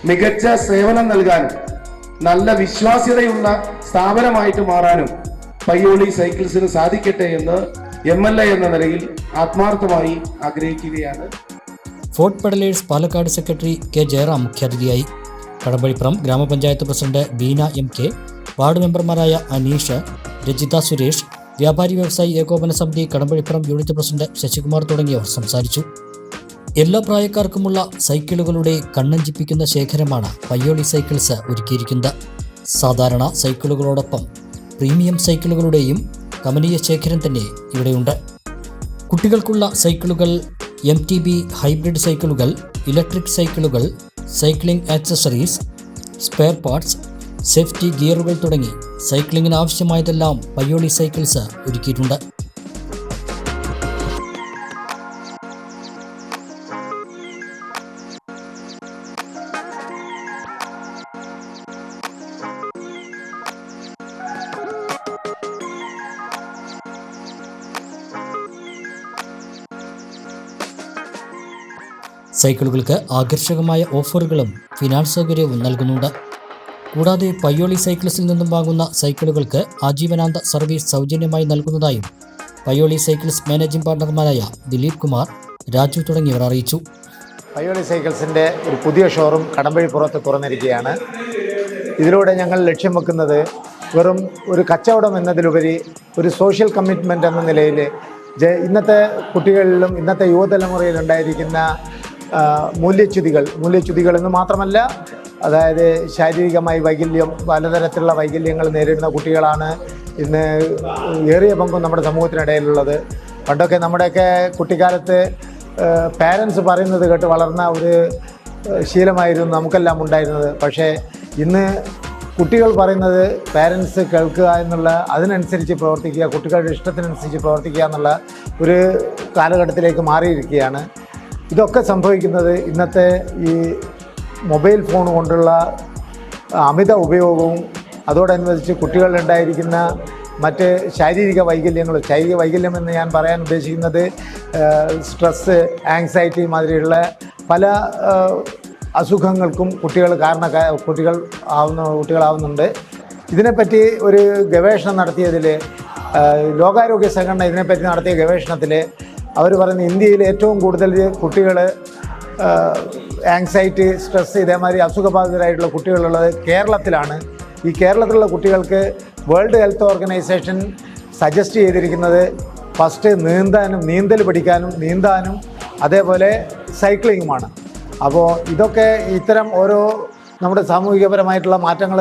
മികച്ച സേവനം നൽകാനും നല്ല വിശ്വാസ്യതയുള്ള സ്ഥാപനമായിട്ട് മാറാനും പയ്യോളി സൈക്കിൾസിന് സാധിക്കട്ടെ എന്ന് MLA എന്ന നിലയിൽ ആത്മാർത്ഥമായി ആഗ്രഹിക്കുകയാണ്. Fort pedalers Palakkad secretary K Jayaram മുഖ്യാതിഥിയായി. കടമ്പഴിപ്പുറം ഗ്രാമപഞ്ചായത്ത് പ്രസിഡന്റ് ബീന MK, വാർഡ് മെമ്പർമാരായ അനീഷ്, രജിത സുരേഷ്, വ്യാപാരി വ്യവസായി ഏകോപന സമിതി കടമ്പഴിപ്പുറം യൂണിറ്റ് പ്രസിഡന്റ് ശശികുമാർ തുടങ്ങിയവർ സംസാരിച്ചു. എല്ലാ പ്രായക്കാർക്കുമുള്ള സൈക്കിളുകളുടെ കണ്ണഞ്ചിപ്പിക്കുന്ന ശേഖരമാണ് പയ്യോളി സൈക്കിൾസ് ഒരുക്കിയിരിക്കുന്നത്. സാധാരണ സൈക്കിളുകളോടൊപ്പം പ്രീമിയം സൈക്കിളുകളുടെയും കമനീയ ശേഖരം തന്നെ ഇവിടെയുണ്ട്. കുട്ടികൾക്കുള്ള സൈക്കിളുകൾ, MTB ഹൈബ്രിഡ് സൈക്കിളുകൾ, ഇലക്ട്രിക് സൈക്കിളുകൾ, cycling accessories, spare parts, safety ഗിയറുകൾ തുടങ്ങി സൈക്ലിങ്ങിന് ആവശ്യമായതെല്ലാം പയ്യോളി സൈക്കിൾസ് ഒരുക്കിയിട്ടുണ്ട്. സൈക്കിളുകൾക്ക് ആകർഷകമായ ഓഫറുകളും ഫിനാൻസ് സൗകര്യവും നൽകുന്നുണ്ട്. കൂടാതെ പയ്യോളി സൈക്കിൾസിൽ നിന്നും വാങ്ങുന്ന സൈക്കിളുകൾക്ക് ആജീവനാന്ത സർവീസ് സൗജന്യമായി നൽകുന്നതായും പയ്യോളി സൈക്കിൾസ് മാനേജിംഗ് പാർട്ണർമാരായ ദിലീപ് കുമാർ, രാജു തുടങ്ങിയവർ അറിയിച്ചു. പയ്യോളി സൈക്കിൾസിൻ്റെ ഒരു പുതിയ ഷോറൂം കടമ്പഴിപ്പുറത്ത് തുറന്നിരിക്കുകയാണ്. ഇതിലൂടെ ഞങ്ങൾ ലക്ഷ്യം വെക്കുന്നത് വെറും ഒരു കച്ചവടം എന്നതിലുപരി ഒരു സോഷ്യൽ കമ്മിറ്റ്മെൻ്റ് എന്ന നിലയിൽ ഇന്നത്തെ കുട്ടികളിലും ഇന്നത്തെ യുവതലമുറയിൽ ഉണ്ടായിരിക്കുന്ന മൂല്യച്യുതികൾ എന്ന് മാത്രമല്ല, അതായത് ശാരീരികമായി വൈകല്യം, പലതരത്തിലുള്ള വൈകല്യങ്ങൾ നേരിടുന്ന കുട്ടികളാണ് ഇന്ന് ഏറിയ പങ്കും നമ്മുടെ സമൂഹത്തിനിടയിലുള്ളത്. പണ്ടൊക്കെ നമ്മുടെയൊക്കെ കുട്ടിക്കാലത്ത് പാരൻസ് പറയുന്നത് കേട്ട് വളർന്ന ഒരു ശീലമായിരുന്നു നമുക്കെല്ലാം ഉണ്ടായിരുന്നത്. പക്ഷേ ഇന്ന് കുട്ടികൾ പറയുന്നത് പാരൻസ് കേൾക്കുക എന്നുള്ള, അതിനനുസരിച്ച് പ്രവർത്തിക്കുക, കുട്ടികളുടെ ഇഷ്ടത്തിനനുസരിച്ച് പ്രവർത്തിക്കുക എന്നുള്ള ഒരു കാലഘട്ടത്തിലേക്ക് മാറിയിരിക്കുകയാണ്. ഇതൊക്കെ സംഭവിക്കുന്നത് ഇന്നത്തെ ഈ മൊബൈൽ ഫോൺ കൊണ്ടുള്ള അമിത ഉപയോഗവും അതോടനുബന്ധിച്ച് കുട്ടികളിലുണ്ടായിരിക്കുന്ന മറ്റ് ശാരീരിക വൈകല്യം എന്ന് ഞാൻ പറയാൻ ഉദ്ദേശിക്കുന്നത് സ്ട്രെസ്സ്, ആങ്സൈറ്റി മാതിരിയുള്ള പല അസുഖങ്ങൾക്കും കുട്ടികളാവുന്നുണ്ട്. ഇതിനെപ്പറ്റി ഒരു ഗവേഷണം നടത്തിയതിൽ, ലോകാരോഗ്യ സംഘടന ഇതിനെപ്പറ്റി നടത്തിയ ഗവേഷണത്തിൽ അവർ പറയുന്നത് ഇന്ത്യയിൽ ഏറ്റവും കൂടുതൽ കുട്ടികൾ ആങ്സൈറ്റി, സ്ട്രെസ്, ഇതേമാതിരി അസുഖബാധിതരായിട്ടുള്ള കുട്ടികളുള്ളത് കേരളത്തിലാണ്. ഈ കേരളത്തിലുള്ള കുട്ടികൾക്ക് വേൾഡ് ഹെൽത്ത് ഓർഗനൈസേഷൻ സജസ്റ്റ് ചെയ്തിരിക്കുന്നത് ഫസ്റ്റ് നീന്തൽ പഠിക്കാനും നീന്താനും അതേപോലെ സൈക്ലിങ്ങുമാണ്. അപ്പോൾ ഇതൊക്കെ ഇത്തരം ഓരോ നമ്മുടെ സാമൂഹികപരമായിട്ടുള്ള മാറ്റങ്ങൾ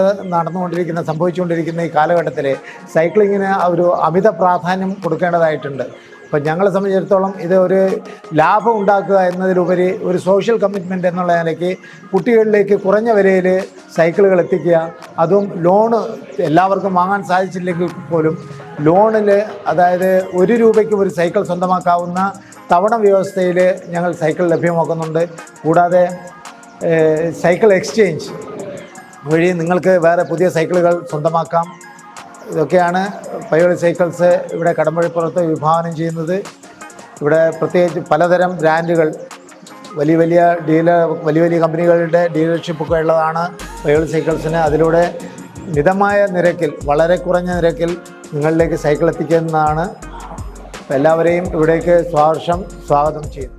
സംഭവിച്ചുകൊണ്ടിരിക്കുന്ന ഈ കാലഘട്ടത്തിൽ സൈക്ലിങ്ങിന് ഒരു അമിത പ്രാധാന്യം കൊടുക്കേണ്ടതായിട്ടുണ്ട്. അപ്പം ഞങ്ങളെ സംബന്ധിച്ചിടത്തോളം ഇത് ഒരു ലാഭം ഉണ്ടാക്കുക എന്നതിലുപരി ഒരു സോഷ്യൽ കമ്മിറ്റ്മെൻ്റ് എന്നുള്ള നിലയ്ക്ക് കുട്ടികളിലേക്ക് കുറഞ്ഞ വിലയിൽ സൈക്കിളുകൾ എത്തിക്കുക, അതും ലോണ് എല്ലാവർക്കും വാങ്ങാൻ സാധിച്ചില്ലെങ്കിൽ പോലും ലോണിൽ, അതായത് 1 രൂപയ്ക്ക് ഒരു സൈക്കിൾ സ്വന്തമാക്കാവുന്ന തവണ വ്യവസ്ഥയിൽ ഞങ്ങൾ സൈക്കിൾ ലഭ്യമാക്കുന്നുണ്ട്. കൂടാതെ സൈക്കിൾ എക്സ്ചേഞ്ച് വഴി നിങ്ങൾക്ക് വേറെ പുതിയ സൈക്കിളുകൾ സ്വന്തമാക്കാം. ഇതൊക്കെയാണ് പയ്യോളി സൈക്കിൾസ് ഇവിടെ കടമ്പഴിപ്പുറത്ത് വിഭാവനം ചെയ്യുന്നത്. ഇവിടെ പ്രത്യേകിച്ച് പലതരം ബ്രാൻഡുകൾ, വലിയ കമ്പനികളുടെ ഡീലർഷിപ്പൊക്കെ ഉള്ളതാണ് പയ്യോളി സൈക്കിൾസിന്. അതിലൂടെ മിതമായ നിരക്കിൽ, വളരെ കുറഞ്ഞ നിരക്കിൽ നിങ്ങളിലേക്ക് സൈക്കിൾ എത്തിക്കുന്നതാണ്. എല്ലാവരെയും ഇവിടേക്ക് സ്വാഗതം ചെയ്യുന്നു.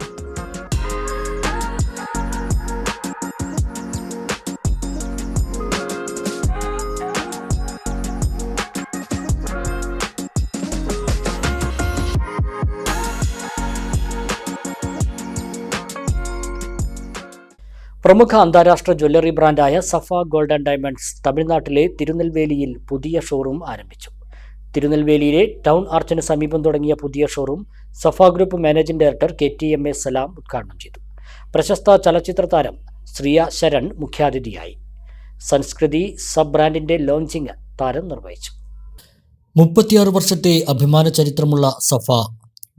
പ്രമുഖ അന്താരാഷ്ട്ര ജ്വല്ലറി ബ്രാൻഡായ സഫ ഗോൾഡ് ആൻഡ് ഡയമണ്ട്സ് തമിഴ്നാട്ടിലെ തിരുനെൽവേലിയിൽ പുതിയ ഷോറൂം ആരംഭിച്ചു. തിരുനെൽവേലിയിലെ ടൗൺ ആർച്ചിന് സമീപം തുടങ്ങിയ പുതിയ ഷോറൂം സഫ ഗ്രൂപ്പ് മാനേജിംഗ് ഡയറക്ടർ KTMA സലാം ഉദ്ഘാടനം ചെയ്തു. പ്രശസ്ത ചലച്ചിത്ര താരം ശ്രിയ ശരൺ മുഖ്യാതിഥിയായി. സംസ്കൃതി സബ് ബ്രാൻഡിന്റെ ലോഞ്ചിങ് താരം നിർവഹിച്ചു. 36 വർഷത്തെ അഭിമാന ചരിത്രമുള്ള സഫ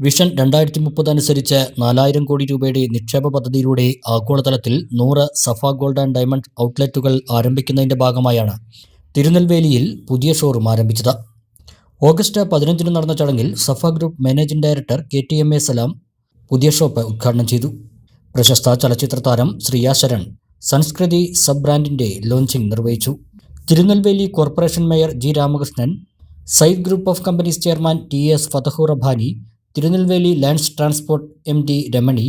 വിഷൻ 2030 അനുസരിച്ച് 4000 കോടി രൂപയുടെ നിക്ഷേപ പദ്ധതിയിലൂടെ ആഗോളതലത്തിൽ 100 സഫ ഗോൾഡ് ആൻഡ് ഡയമണ്ട് ഔട്ട്ലെറ്റുകൾ ആരംഭിക്കുന്നതിന്റെ ഭാഗമായാണ് തിരുനെൽവേലിയിൽ പുതിയ ഷോറൂം ആരംഭിച്ചത്. ഓഗസ്റ്റ് 15 നടന്ന ചടങ്ങിൽ Safa group managing director KTMA Salam പുതിയ ഷോപ്പ് ഉദ്ഘാടനം ചെയ്തു. പ്രശസ്ത ചലച്ചിത്ര താരം ശ്രിയ ശരൺ സംസ്കൃതി സബ് ബ്രാൻഡിന്റെ ലോഞ്ചിങ് നിർവഹിച്ചു. Tirunelveli corporation mayor G Ramakrishnan, Saif group of companies chairman TS Fathahur Rabbani, Tirunelveli lands transport MD Ramani,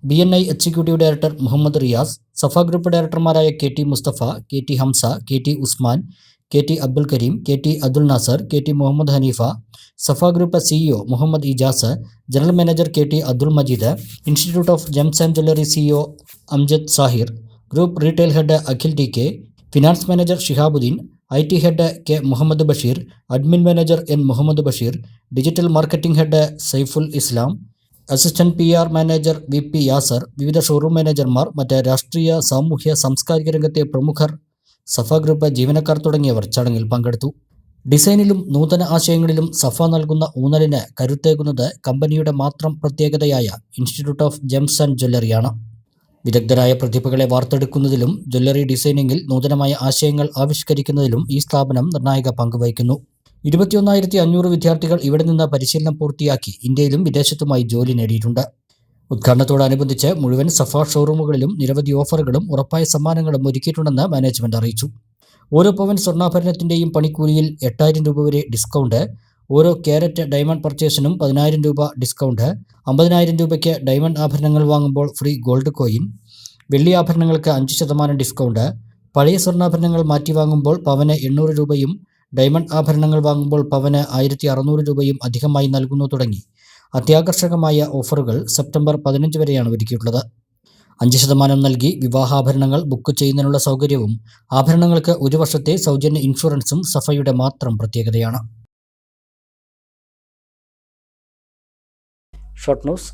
BNI executive director Muhammad Riyas, Safa group ഡയറക്ടർമാരായ KT Mustafa, KT Hamsa, KT Usman, KT Abdul Karim, KT Abdul Nasar, KT Muhammad Hanifa, Safa group CEO Muhammad Ijas, general manager KT Abdul Majeed, institute of gems and jewellery CEO Amjad Sahir, group retail head Akhil TK, finance manager Shihabuddin, IT head K Muhammad Basheer, admin manager N Muhammad Basheer, digital marketing head Saiful Islam, assistant PR manager VP Yasar, വിവിധ showroom മാനേജർമാർ, മറ്റ് രാഷ്ട്രീയ, സാമൂഹ്യ, സാംസ്കാരിക രംഗത്തെ പ്രമുഖർ, സഫ group ജീവനക്കാർ തുടങ്ങിയവർ ചടങ്ങിൽ പങ്കെടുത്തു. ഡിസൈനിലും നൂതന ആശയങ്ങളിലും സഫ നൽകുന്ന ഊന്നലിന് കരുത്തേകുന്നത് കമ്പനിയുടെ മാത്രം പ്രത്യേകതയായ ഇൻസ്റ്റിറ്റ്യൂട്ട് ഓഫ് ജെംസ് ആൻഡ് ജ്വല്ലറിയാണ്. വിദഗ്ധരായ പ്രതിഭകളെ വാർത്തെടുക്കുന്നതിലും ജ്വല്ലറി ഡിസൈനിങ്ങിൽ നൂതനമായ ആശയങ്ങൾ ആവിഷ്കരിക്കുന്നതിലും ഈ സ്ഥാപനം നിർണായക പങ്കുവഹിക്കുന്നു. 21,500 വിദ്യാർത്ഥികൾ ഇവിടെ നിന്ന് പരിശീലനം പൂർത്തിയാക്കി ഇന്ത്യയിലും വിദേശത്തുമായി ജോലി നേടിയിട്ടുണ്ട്. ഉദ്ഘാടനത്തോടനുബന്ധിച്ച് മുഴുവൻ സഫ ഷോറൂമുകളിലും നിരവധി ഓഫറുകളും ഉറപ്പായ സമ്മാനങ്ങളും ഒരുക്കിയിട്ടുണ്ടെന്ന് മാനേജ്മെന്റ് അറിയിച്ചു. ഓരോ പവൻ സ്വർണ്ണാഭരണത്തിന്റെയും പണിക്കൂലിയിൽ 8,000 രൂപ വരെ ഡിസ്കൗണ്ട്, ഓരോ ക്യാരറ്റ് ഡയമണ്ട് പർച്ചേസിനും 10,000 രൂപ ഡിസ്കൗണ്ട്, 50,000 രൂപയ്ക്ക് ഡയമണ്ട് ആഭരണങ്ങൾ വാങ്ങുമ്പോൾ ഫ്രീ ഗോൾഡ് കോയിൻ, വെള്ളി ആഭരണങ്ങൾക്ക് 5% ഡിസ്കൗണ്ട്, പഴയ സ്വർണ്ണാഭരണങ്ങൾ മാറ്റി വാങ്ങുമ്പോൾ പവന് 800 രൂപയും ഡയമണ്ട് ആഭരണങ്ങൾ വാങ്ങുമ്പോൾ പവന് 1,600 രൂപയും അധികമായി നൽകുന്നു തുടങ്ങി അത്യാകർഷകമായ ഓഫറുകൾ സെപ്റ്റംബർ 15 വരെയാണ് ഒരുക്കിയിട്ടുള്ളത്. 5% നൽകി വിവാഹാഭരണങ്ങൾ ബുക്ക് ചെയ്യുന്നതിനുള്ള സൗകര്യവും ആഭരണങ്ങൾക്ക് 1 വർഷത്തെ സൗജന്യ ഇൻഷുറൻസും സഫയുടെ മാത്രം പ്രത്യേകതയാണ്. Short news.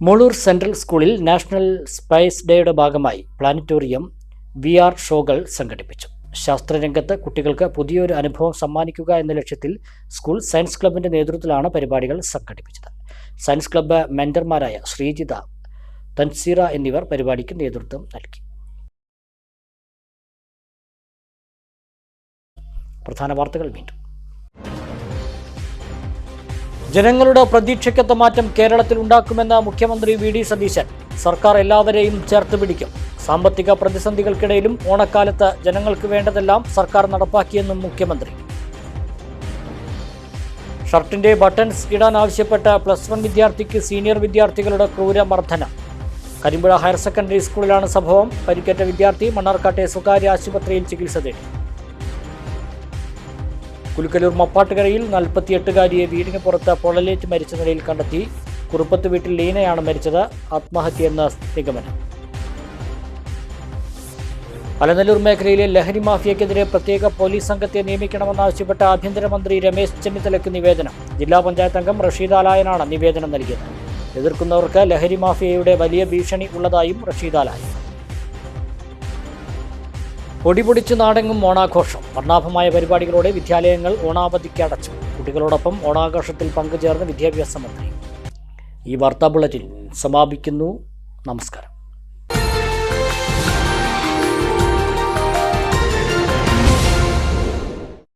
മൂളൂർ സെൻട്രൽ സ്കൂളിൽ നാഷണൽ സ്പേസ് ഡേയുടെ ഭാഗമായി പ്ലാനറ്റോറിയം VR ഷോകൾ സംഘടിപ്പിച്ചു. ശാസ്ത്രരംഗത്ത് കുട്ടികൾക്ക് പുതിയൊരു അനുഭവം സമ്മാനിക്കുക എന്ന ലക്ഷ്യത്തിൽ സ്കൂൾ സയൻസ് ക്ലബിന്റെ നേതൃത്വത്തിലാണ് പരിപാടികൾ സംഘടിപ്പിച്ചത്. സയൻസ് ക്ലബ്ബ് മെന്റർമാരായ ശ്രീജിത, തൻസീറ എന്നിവർ പരിപാടിക്ക് നേതൃത്വം നൽകി. പ്രധാന വാർത്തകൾ വീണ്ടും. ജനങ്ങളുടെ പ്രതീക്ഷയ്ക്കൊത്ത മാറ്റം കേരളത്തിൽ ഉണ്ടാക്കുമെന്ന് മുഖ്യമന്ത്രി VD സതീശൻ. സർക്കാർ എല്ലാവരെയും ചേർത്ത് പിടിക്കും. സാമ്പത്തിക പ്രതിസന്ധികൾക്കിടയിലും ഓണക്കാലത്ത് ജനങ്ങൾക്ക് വേണ്ടതെല്ലാം സർക്കാർ നടപ്പാക്കിയെന്നും മുഖ്യമന്ത്രി. ഷർട്ടിന്റെ ബട്ടൺസ് ഇടാൻ ആവശ്യപ്പെട്ട +1 വിദ്യാർത്ഥിക്ക് സീനിയർ വിദ്യാർത്ഥികളുടെ ക്രൂരമർദ്ദനം. കരിമ്പുഴ ഹയർ സെക്കൻഡറി സ്കൂളിലാണ് സംഭവം. പരിക്കേറ്റ വിദ്യാർത്ഥി മണ്ണാർക്കാട്ടെ സ്വകാര്യ ആശുപത്രിയിൽ ചികിത്സ തേടി. കുലുക്കലൂർ മപ്പാട്ടുകരയിൽ 48-കാരിയെ വീടിന് പുറത്ത് പൊള്ളലേറ്റ് മരിച്ച നിലയിൽ കണ്ടെത്തി. കുറുപ്പത്ത് വീട്ടിൽ ലീനയാണ് മരിച്ചത്. ആത്മഹത്യയെന്ന നിഗമനം. അലനല്ലൂർ മേഖലയിലെ ലഹരി മാഫിയക്കെതിരെ പ്രത്യേക പോലീസ് സംഘത്തെ നിയമിക്കണമെന്നാവശ്യപ്പെട്ട ആഭ്യന്തരമന്ത്രി രമേശ് ചെന്നിത്തലയ്ക്ക് നിവേദനം. ജില്ലാ പഞ്ചായത്ത് അംഗം റഷീദ് ആലായനാണ് നിവേദനം നൽകിയത്. എതിർക്കുന്നവർക്ക് ലഹരി മാഫിയയുടെ വലിയ ഭീഷണി ഉള്ളതായും റഷീദ് ആലായൻ. പൊടിപൊടിച്ച് നാടെങ്ങും ഓണാഘോഷം. വർണ്ണാഭമായ പരിപാടികളോടെ വിദ്യാലയങ്ങൾ ഓണാവധിക്ക് അടച്ചു. കുട്ടികളോടൊപ്പം ഓണാഘോഷത്തിൽ പങ്കുചേർന്ന് വിദ്യാഭ്യാസ മന്ത്രി. ഈ വാർത്താ ബുള്ളറ്റിൻ സമാപിക്കുന്നു. നമസ്കാരം.